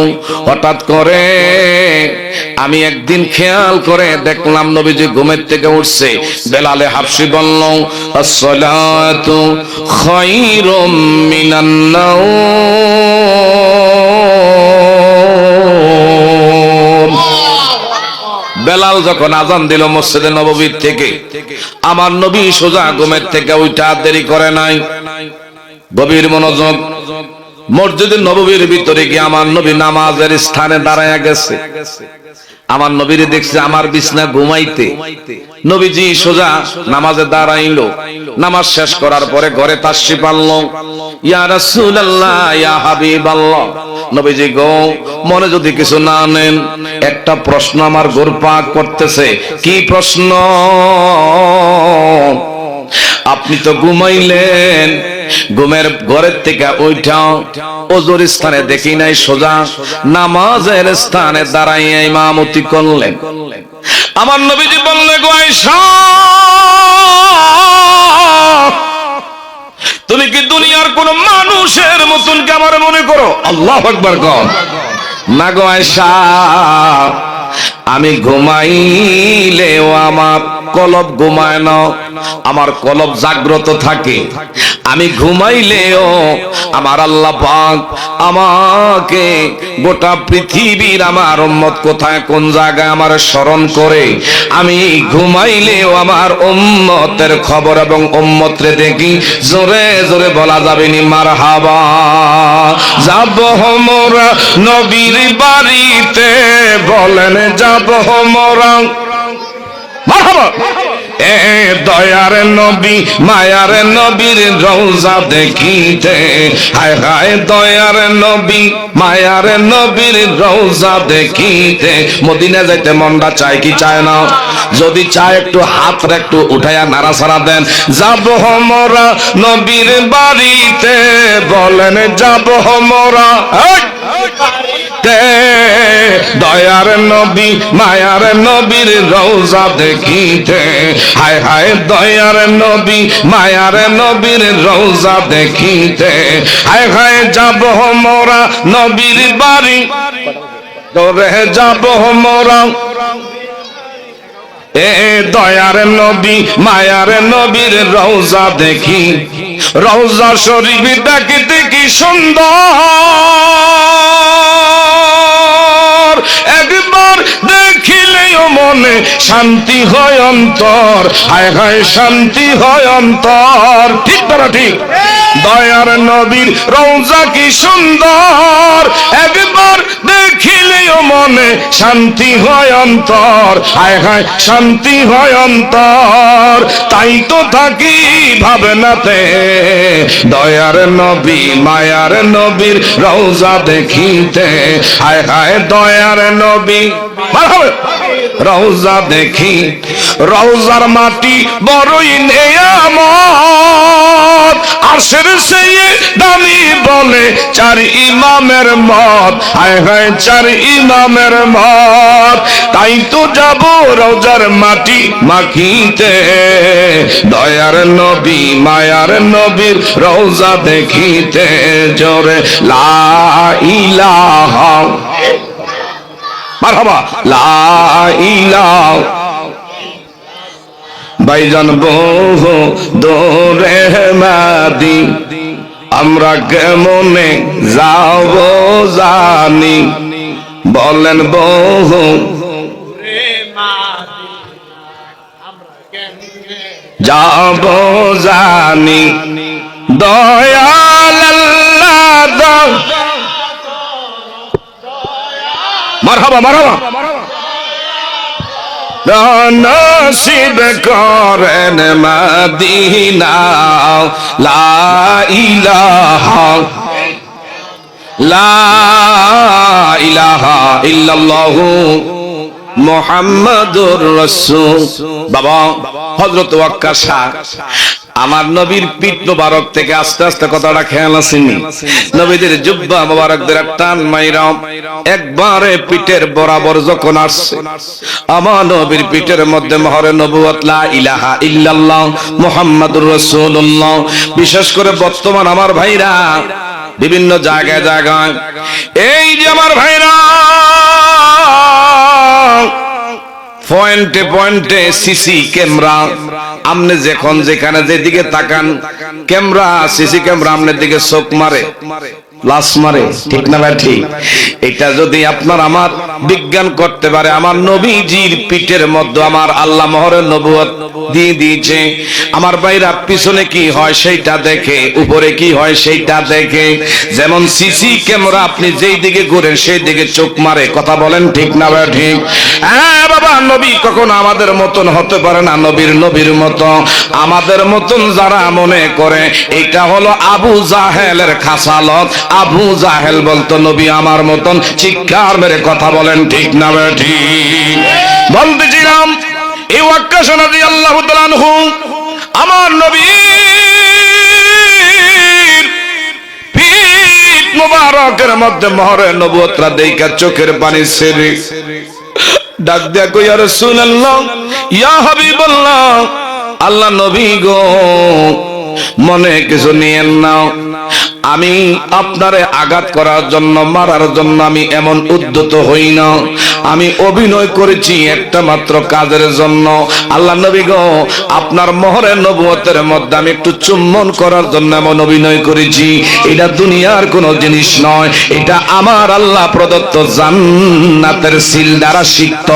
হঠাৎ করে আমি একদিন খেয়াল করে দেখলাম নবীজি ঘুমের থেকে উঠছে। বেলালে হাবশি বলল, আসসালাতু খায়রুম মিনান নাওম। বেলাল যখন আজান দিল মসজিদে নববীর থেকে, আমার নবী সোজা ঘুমের থেকে উঠা দেরি করে নাই, গভীর মনোযোগ। মসজিদে নববীর ভিতরে গিয়ে আমার নবী নামাজের স্থানে দাঁড়ায় গেছে। আমার নবীরে দেখছে আমার বিছনা ঘুমাইতে, নবীজি সোজা নামাজে দাঁড়াইলো। নামাজ শেষ করার পরে ঘরে তাশরিফ আনলো। ইয়া রাসূলুল্লাহ, ইয়া হাবিবাল্লাহ, নবীজি গো, মনে যদি কিছু না নেন, একটা প্রশ্ন আমার ঘুরপাক করতেছে। কি প্রশ্ন? আপনি তো ঘুমাইলেন, ঘুমের ঘরের থেকে ওইটা ওজুর স্থানে দেখি নাই, সোজা নামাজের স্থানে দাঁড়াইয়া ইমামতি করলেন। আমার নবীজি বললেন, গো আয়েশা, তুমি কি দুনিয়ার কোন মানুষের মতন কি আমার মনে করো? আল্লাহু আকবার কও। না গো আয়েশা, আমি ঘুমাইলেও আমার কলব ঘুমায় না, আমার কলব জাগ্রত থাকে। আমি ঘুমাইলেও আমার আল্লাহ পাক আমাকে গোটা পৃথিবীর আমার উম্মত কোথায় কোন জায়গায় আমার স্মরণ করে। আমি ঘুমাইলেও আমার উম্মতের খবর এবং উম্মতরে দেখি। জোরে জোরে বলা যাবে নি মারহাবা। যাব মোরা নবীর বাড়িতে, বলেন যাব মোরা মারহাবা। এ দয়ার নবী মায়ার নবীর রওজা দেখিতে, হায় হায় দয়ার নবী মায়ার নবীর রওজা দেখিতে। মদিনা যাইতে মনটা চায় কি চায় না? যদি চায় একটু হাতটা একটু উঠায়া নাড়াচাড়া দেন। যাব মোরা নবীর বাড়িতে, বলেন যাব মোরা দয়ার নবী মায়ার নবীর রওজা দেখিতে, হায় হায় দয়ার নবী মায়ার নবীর রওজা দেখিতে, হায় হায় যাব মোরা নবীর বাড়ি, তোরে যাব মোরা। এ দয়ার নবী মায়ার নবীর রওজা দেখি, রওজা শরীফ দেখিতে কি সুন্দর। একবার দেখিলেও মনে শান্তি হয় অন্তর, হায় হায় শান্তি হয় অন্তর। ঠিক তারা ঠিক। দয়ার নবীর রওজা কি সুন্দর, একবার দেখিলেও মনে শান্তি হয় অন্তর, হায় হায় শান্তি হয় অন্তর। তাই তো থাকি ভাবনাতে, দয়ার নবী মায়ার নবীর রওজা দেখিতে, হায় হায় দয়ার নবী রওজা দেখি। রওজার মাটি বড়ই নেয়ামত, আরশের চেয়ে দামি বলে চার ইমামের মত, হায় হায় চার ইমামের মত। তাই তো যাব রওজার মাটি মাখিতে, দয়ার নবী মায়ার নবীর রওজা দেখিতে। জোরে লা ইলাহা মারহাবা লা ইলাহা। ভাইজান বহু দূরে মাদি, আমরা কেমনে যাব জানি, বলেন বহু যাব জানি। দয়াল আল্লাহ মারহাবা মারহাবা নসিব করেন মদিনা। লা ইলাহা লা ইলাহা ইল্লাল্লাহু মুহাম্মাদুর রাসূল। বাবা হযরত ওয়াক্কাশা আমার নবীর পিঠ মোবারক থেকে আস্তে আস্তে কথাটা খেয়াল আসেনি, নবীদের জুব্বা মোবারকদের টান মাইরা একবারে পিঠের বরাবর যখন আসছে, আমার নবীর পিঠের মধ্যে মোহরে নবুয়ত লা ইলাহা ইল্লাল্লাহ মুহাম্মাদুর রাসূলুল্লাহ। বিশেষ করে বর্তমান আমার ভাইরা বিভিন্ন জায়গায় জায়গায়, এই যে আমার ভাইরা পয়েন্টে পয়েন্টে সিসি ক্যামেরা, আমনে যখন যেখানে যেদিকে তাকান ক্যামেরা, সিসি ক্যামেরা আমনের দিকে চোখ মারে, লাশ মারে, ঠিক না ভাই? ঠিক। এটা যদি আপনার আমার বিজ্ঞান করতে পারে, আমার নবীজির পিঠের মধ্যে আমার আল্লাহ মোহরে নবুয়ত দিয়ে দিয়েছে। আমার ভাইরা পিছনে কি হয় সেইটা দেখে, উপরে কি হয় সেইটা দেখে। যেমন সিসি ক্যামেরা আপনি যেই দিকে ঘুরেন সেই দিকে চোখ মারে, কথা বলেন ঠিক না ভাই? ঠিক। হ্যাঁ বাবা, নবী কখনো আমাদের মতন হতে পারে না, নবীর মতো। আমাদের মতন যারা মনে করে এটা হলো আবু জাহেলের খাসালত, আবু জাহেল বলতো নবী আমার মতন, চিৎকার মেরে কথা বলেন ঠিক না ভাই? ঠিক। বলতেছিলাম এই ওয়াক্কাশা রাদিয়াল্লাহু তাআলা আনহু আমার নবীর পিঠ মুবারকের মধ্যে মোহরে নবুয়তরা দেইখা চোখের পানি ছেড়ে ডাক দিয়া কই, ইয়া রাসূলুল্লাহ, ইয়া হাবিবাল্লাহ, আল্লাহ নবী গো, মনে কিছু নিয়েন না, আমি আপনারে আঘাত করার জন্য, মারার জন্য আমি এমন উদ্যত হই না, আমি অভিনয় করেছি একটা মাত্র কাজের জন্য। আল্লাহ নবী গো, আপনার মোহরে নবুয়তের মধ্যে আমি একটু চুম্বন করার জন্য এমন অভিনয় করেছি। এটা দুনিয়ার কোনো জিনিস নয়, এটা আমার আল্লাহ প্রদত্ত জান্নাতের সিল দ্বারা সিক্ত।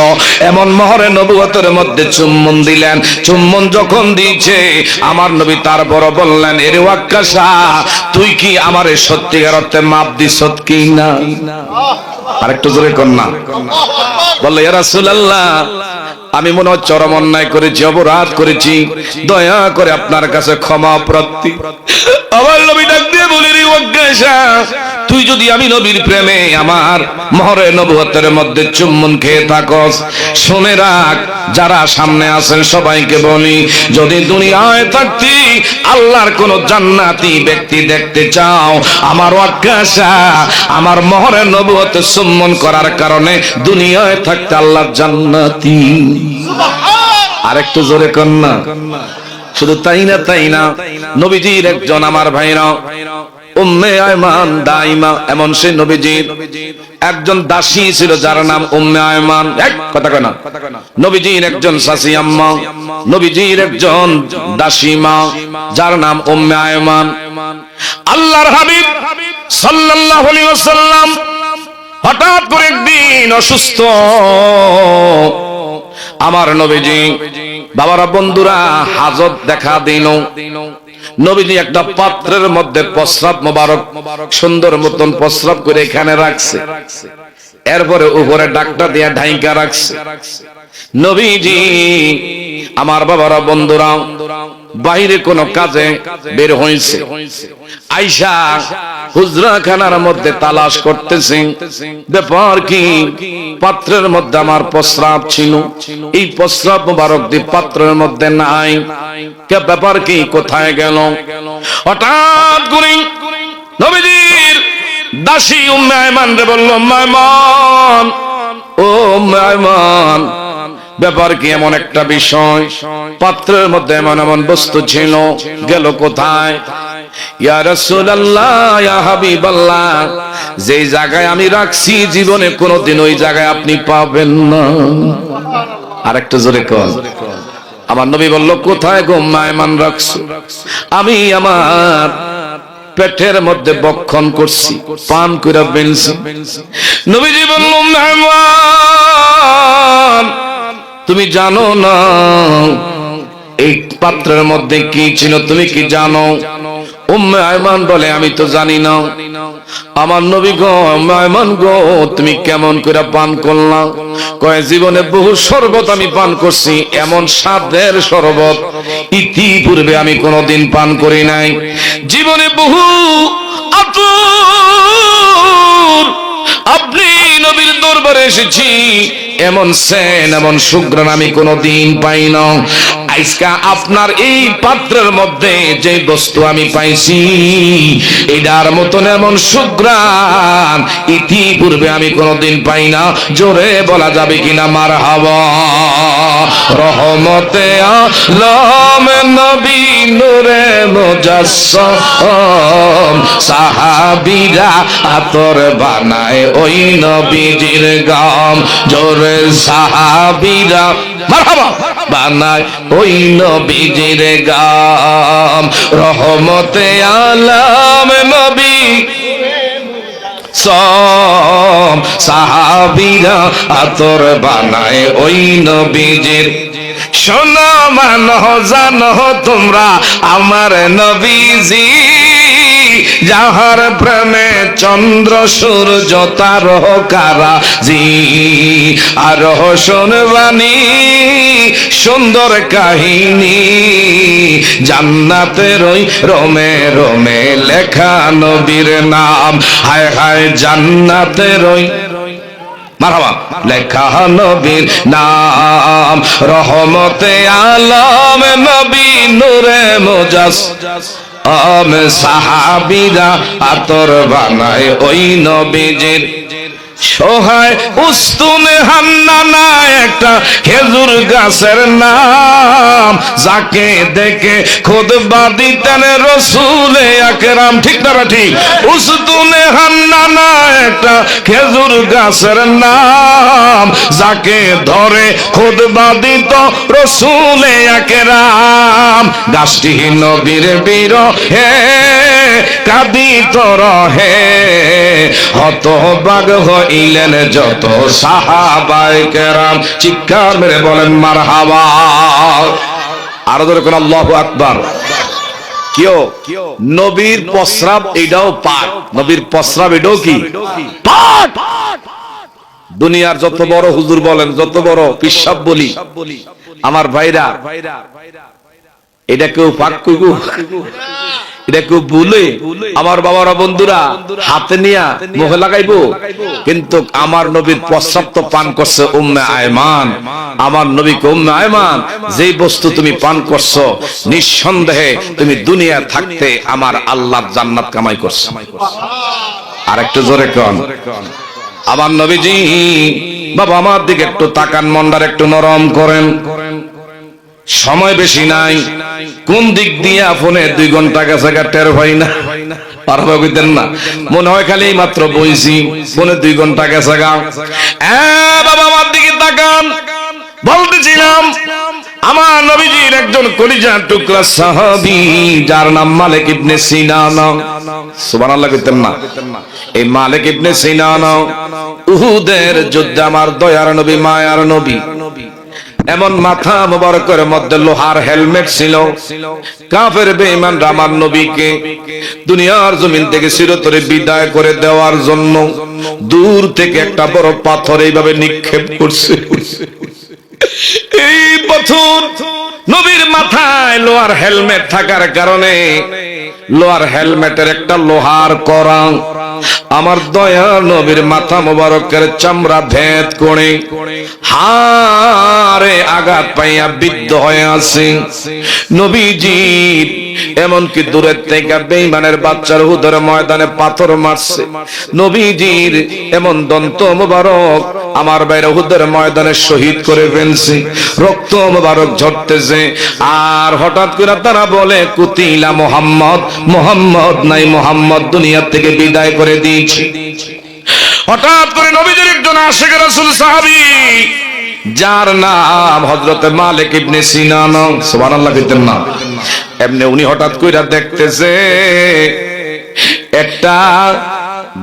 এমন মোহরে নবুয়তের মধ্যে চুম্বন দিলেন। চুম্বন যখন দিয়েছে আমার নবী তারপর বললেন, এরে ওয়াক্কাশা, তুই কি আমারে সত্যিকার অর্থে মাপ দিছ কি না? আরেকটু জোরে কর না। বলল, ইয়া রাসূলুল্লাহ, আমি মনে হয় চরম অন্যায় করেছি, অপরাধ করেছি, দয়া করে আপনার কাছে ক্ষমা প্রার্থী। আমার নবী ডাক দিয়ে বলে, রে ওয়াক্কাশা, তুই যদি আমি নবীর প্রেমে আমার মোহরে নবুয়তের মধ্যে চুম্বন খেয়ে থাকস, শুনে রাখ, যারা সামনে আছেন সবাইকে বলি, যদি দুনিয়ায় থাকতি আল্লাহর কোন জান্নাতি ব্যক্তি দেখতে চাও, আমার ওয়াক্কাশা আমার মোহরে নবুয়তে চুম্বন করার কারণে দুনিয়ায় থাকতে আল্লাহর জান্নাতি। আরেকটু জোরে কন্যা। শুধু তাই না, নবীজির একজন আমার ভাইরা উম্মে আয়মান দাইমা, এমন সে নবীজির একজন দাসী ছিল যার নাম উম্মে আয়মান। এক কথা কয় না, নবীজির একজন শাশি আম্মা, নবীজির একজন দাসী মা যার নাম উম্মে আয়মান। আল্লাহর হাবিব সাল্লাল্লাহু আলাইহি ওয়াসাল্লাম হঠাৎ করে একদিন অসুস্থ। আমার নবীজি, বাবারা বন্ধুরা, হাজত দেখা দিল। নবীজি একটা পাত্রের মধ্যে প্রস্রাব মোবারক সুন্দর মতন প্রস্রাব করে এখানে রাখছে, এরপরে উপরে ডাকটা দিয়া ঢাইকা রাখছে। নবীজি আমার বাবারা বন্ধুরা বাইরে কোন কাজে বের হয়েছে, আয়েশা হুজরাখানার মধ্যে তালাশ করতেছে, ব্যাপার কি? পাত্রের মধ্যে আমার প্রস্রাব ছিল, এই প্রস্রাব মোবারক দি পাত্রের মধ্যে নাই, কে ব্যাপার কি? কোথায় গেল? হঠাৎ করে নবীজির দাসী উম্মে আয়মান রে বলল, আয়মান, ও উম্মে আয়মান, ব্যাপার কি? এমন একটা বিষয়, পাত্রের মধ্যে এমন এমন বস্তু ছিল, গেল কোথায়? ইয়া রাসূলুল্লাহ, ইয়া হাবিবাল্লাহ, যেই জায়গায় আমি রাখছি জীবনে কোনোদিন ওই জায়গায় আপনি পাবেন না। আরেকটু জোরে কর। আমার নবী বলল, কোথায় গো উম্মে আয়মান রাখছো? আমি আমার পেটের মধ্যে বক্ষণ করছি, পান করে বেলছি। নবীজি বলল, উম্মে আয়মান, তুমি জানো না এই পাত্রের মধ্যে কি ছিল? তুমি কি জানো? উম্মে আয়মান বলে, আমি তো জানি না। আমার নবী গো, উম্মে আয়মান গো, তুমি কেমন করে পান করলা? কয়, জীবনে বহু শরবত আমি পান করছি, এমন স্বাদের শরবত ইতিপূর্বে আমি কোনোদিন পান করি নাই। জীবনে বহু আতর আপনি নবীর দরবারে এসেছি, এমন সেন এমন সুঘ্রাণ আমি কোনোদিন পাই না। আজকে আপনার এই পাত্রের মধ্যে যে বস্তু আমি পাইছি এটার মতন এমন সুঘ্রাণ ইতিপূর্বে আমি কোনোদিন পাই না। জোরে বলা যাবে কিনা মারহাবা। রহমতে আলম নবী নূরে মুজাসসাম সাহাবীরা আতর বানায় ওই নবীজির গাম। জোরে সাহাবীরা মারহাবা বানায় ওই নবীজির গাম। রহমতে আলম নবী সব সাহাবীরা আতর বানায় ওই নবীজির। শোনো মানো জানো তোমরা আমার নবীজি যাহার প্রেমে চন্দ্র সূর্য তারকারা জি। আর শুনবানি সুন্দর কাহিনী জান্নাতের ওই রোমে রোমে লেখা নবীর নাম। হায় হায় জান্নাতের ওই মারহাবা লেখা নবীর নাম। রহমতে আলম নবী নূরে মুজাসসাম সাহাবীরা আতর বানায় ওই নবীজির। সোহায় উস্তুনে হান্নানা একটা খেজুর গাছের নাম যাকে দেখে খুতবা দিতেন রাসূল আকরাম। ঠিক না ঠিক? উস্তুনে হান্নানা একটা খেজুর গাছের নাম যাকে ধরে খুতবা দিত রাসূল আকরাম। গাছটি নবীর বিরহে কাঁদিত রহে হতবাগ হইলেন যত সাহাবায়ে কেরাম। চিৎকার মেরে বলেন মারহাবা। আরো ধরে কোন আল্লাহু আকবার। কিও নবীর প্রস্রাব এটাও পাক। নবীর প্রস্রাব এটাও কি পাক। দুনিয়ার যত বড় হুজুর বলেন যত বড় পিশাব বলি আমার ভাইরা এটা কেউ পাক কইব? এটা কেউ বলে আমার বাবারা বন্ধুরা হাতে নিয়া মুখে লাগাইবো? কিন্তু আমার নবীর প্রস্রাব তো পান করছে উম্মে আয়মান। আমার নবীকে উম্মে আয়মান যেই বস্তু তুমি পান করছো নিঃসন্দেহে তুমি দুনিয়া থাকতে আমার আল্লাহর জান্নাত কামাই করছো। আর একটু জোরে কোন আমার নবীজি। বাবা আমার দিকে একটু তাকান, মনটার একটু নরম করেন। সময় বেশি নাই। কোন দিক দিয়ে ফোনে 2 ঘন্টা গেছে টের পাই না। পারবা কইতেন না মনে হয় খালি মাত্র বইছি ফোনে 2 ঘন্টা গেছে গা। বাবা আমার দিকে তাকান। বলতেছিলাম আমার নবীজির একজন কলিজার টুকরা সাহাবী যার নাম মালিক ইবনে সিনান। সুবহানাল্লাহ কইতেন না? এই মালিক ইবনে সিনান উহুদের যুদ্ধে আমার দয়ার নবী মায়ার নবী এমন মাথা মোবারকের মধ্যে লোহার হেলমেট ছিল। কাফের বেঈমানরা আমার নবীকে দুনিয়ার জমিন থেকে চিরতরে বিদায় করে দেওয়ার জন্য দূর থেকে একটা বড় পাথর এইভাবে নিক্ষেপ করছে। এই পাথর নবীর মাথায় লোহার হেলমেট থাকার কারণে লোহার হেলমেটের একটা লোহার কড়া আমার দয়া নবীর মাথা মোবারকের চামড়া ভেদ করে হাড়ে আঘাত পাইয়া বিদ্ধ হয়ে আছে। নবীজি এমনকি দূরের থেকে বেঈমানের বাচ্চার উহুদের ময়দানে পাথর মারছে। নবীজির এমন দন্ত মোবারক আমার বাইরে উহুদের ময়দানে শহীদ করে ফেলছে। রক্ত মোবারক ঝরতেছে। আর হঠাৎ করে তারা বলে কুতিলা মুহাম্মদ, মুহাম্মদ নাই, মুহাম্মদ দুনিয়া থেকে বিদায় করে দিয়েছি। হঠাৎ করে নবীজির একজন আশিক রাসূল সাহাবী যার নাম হযরত মালিক ইবনে সিনান। সুবহানাল্লাহ কইতেন না? এমনি উনি হঠাৎ কইরা দেখতেছে একটা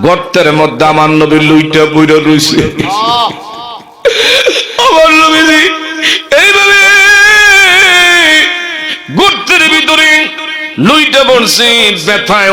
গর্তের মধ্যে আমার নবী লুইটা বইরা রইছে। আমার নবীজি এইভাবে গর্তের ভিতরে লুইটা পড়ছে, ব্যথায়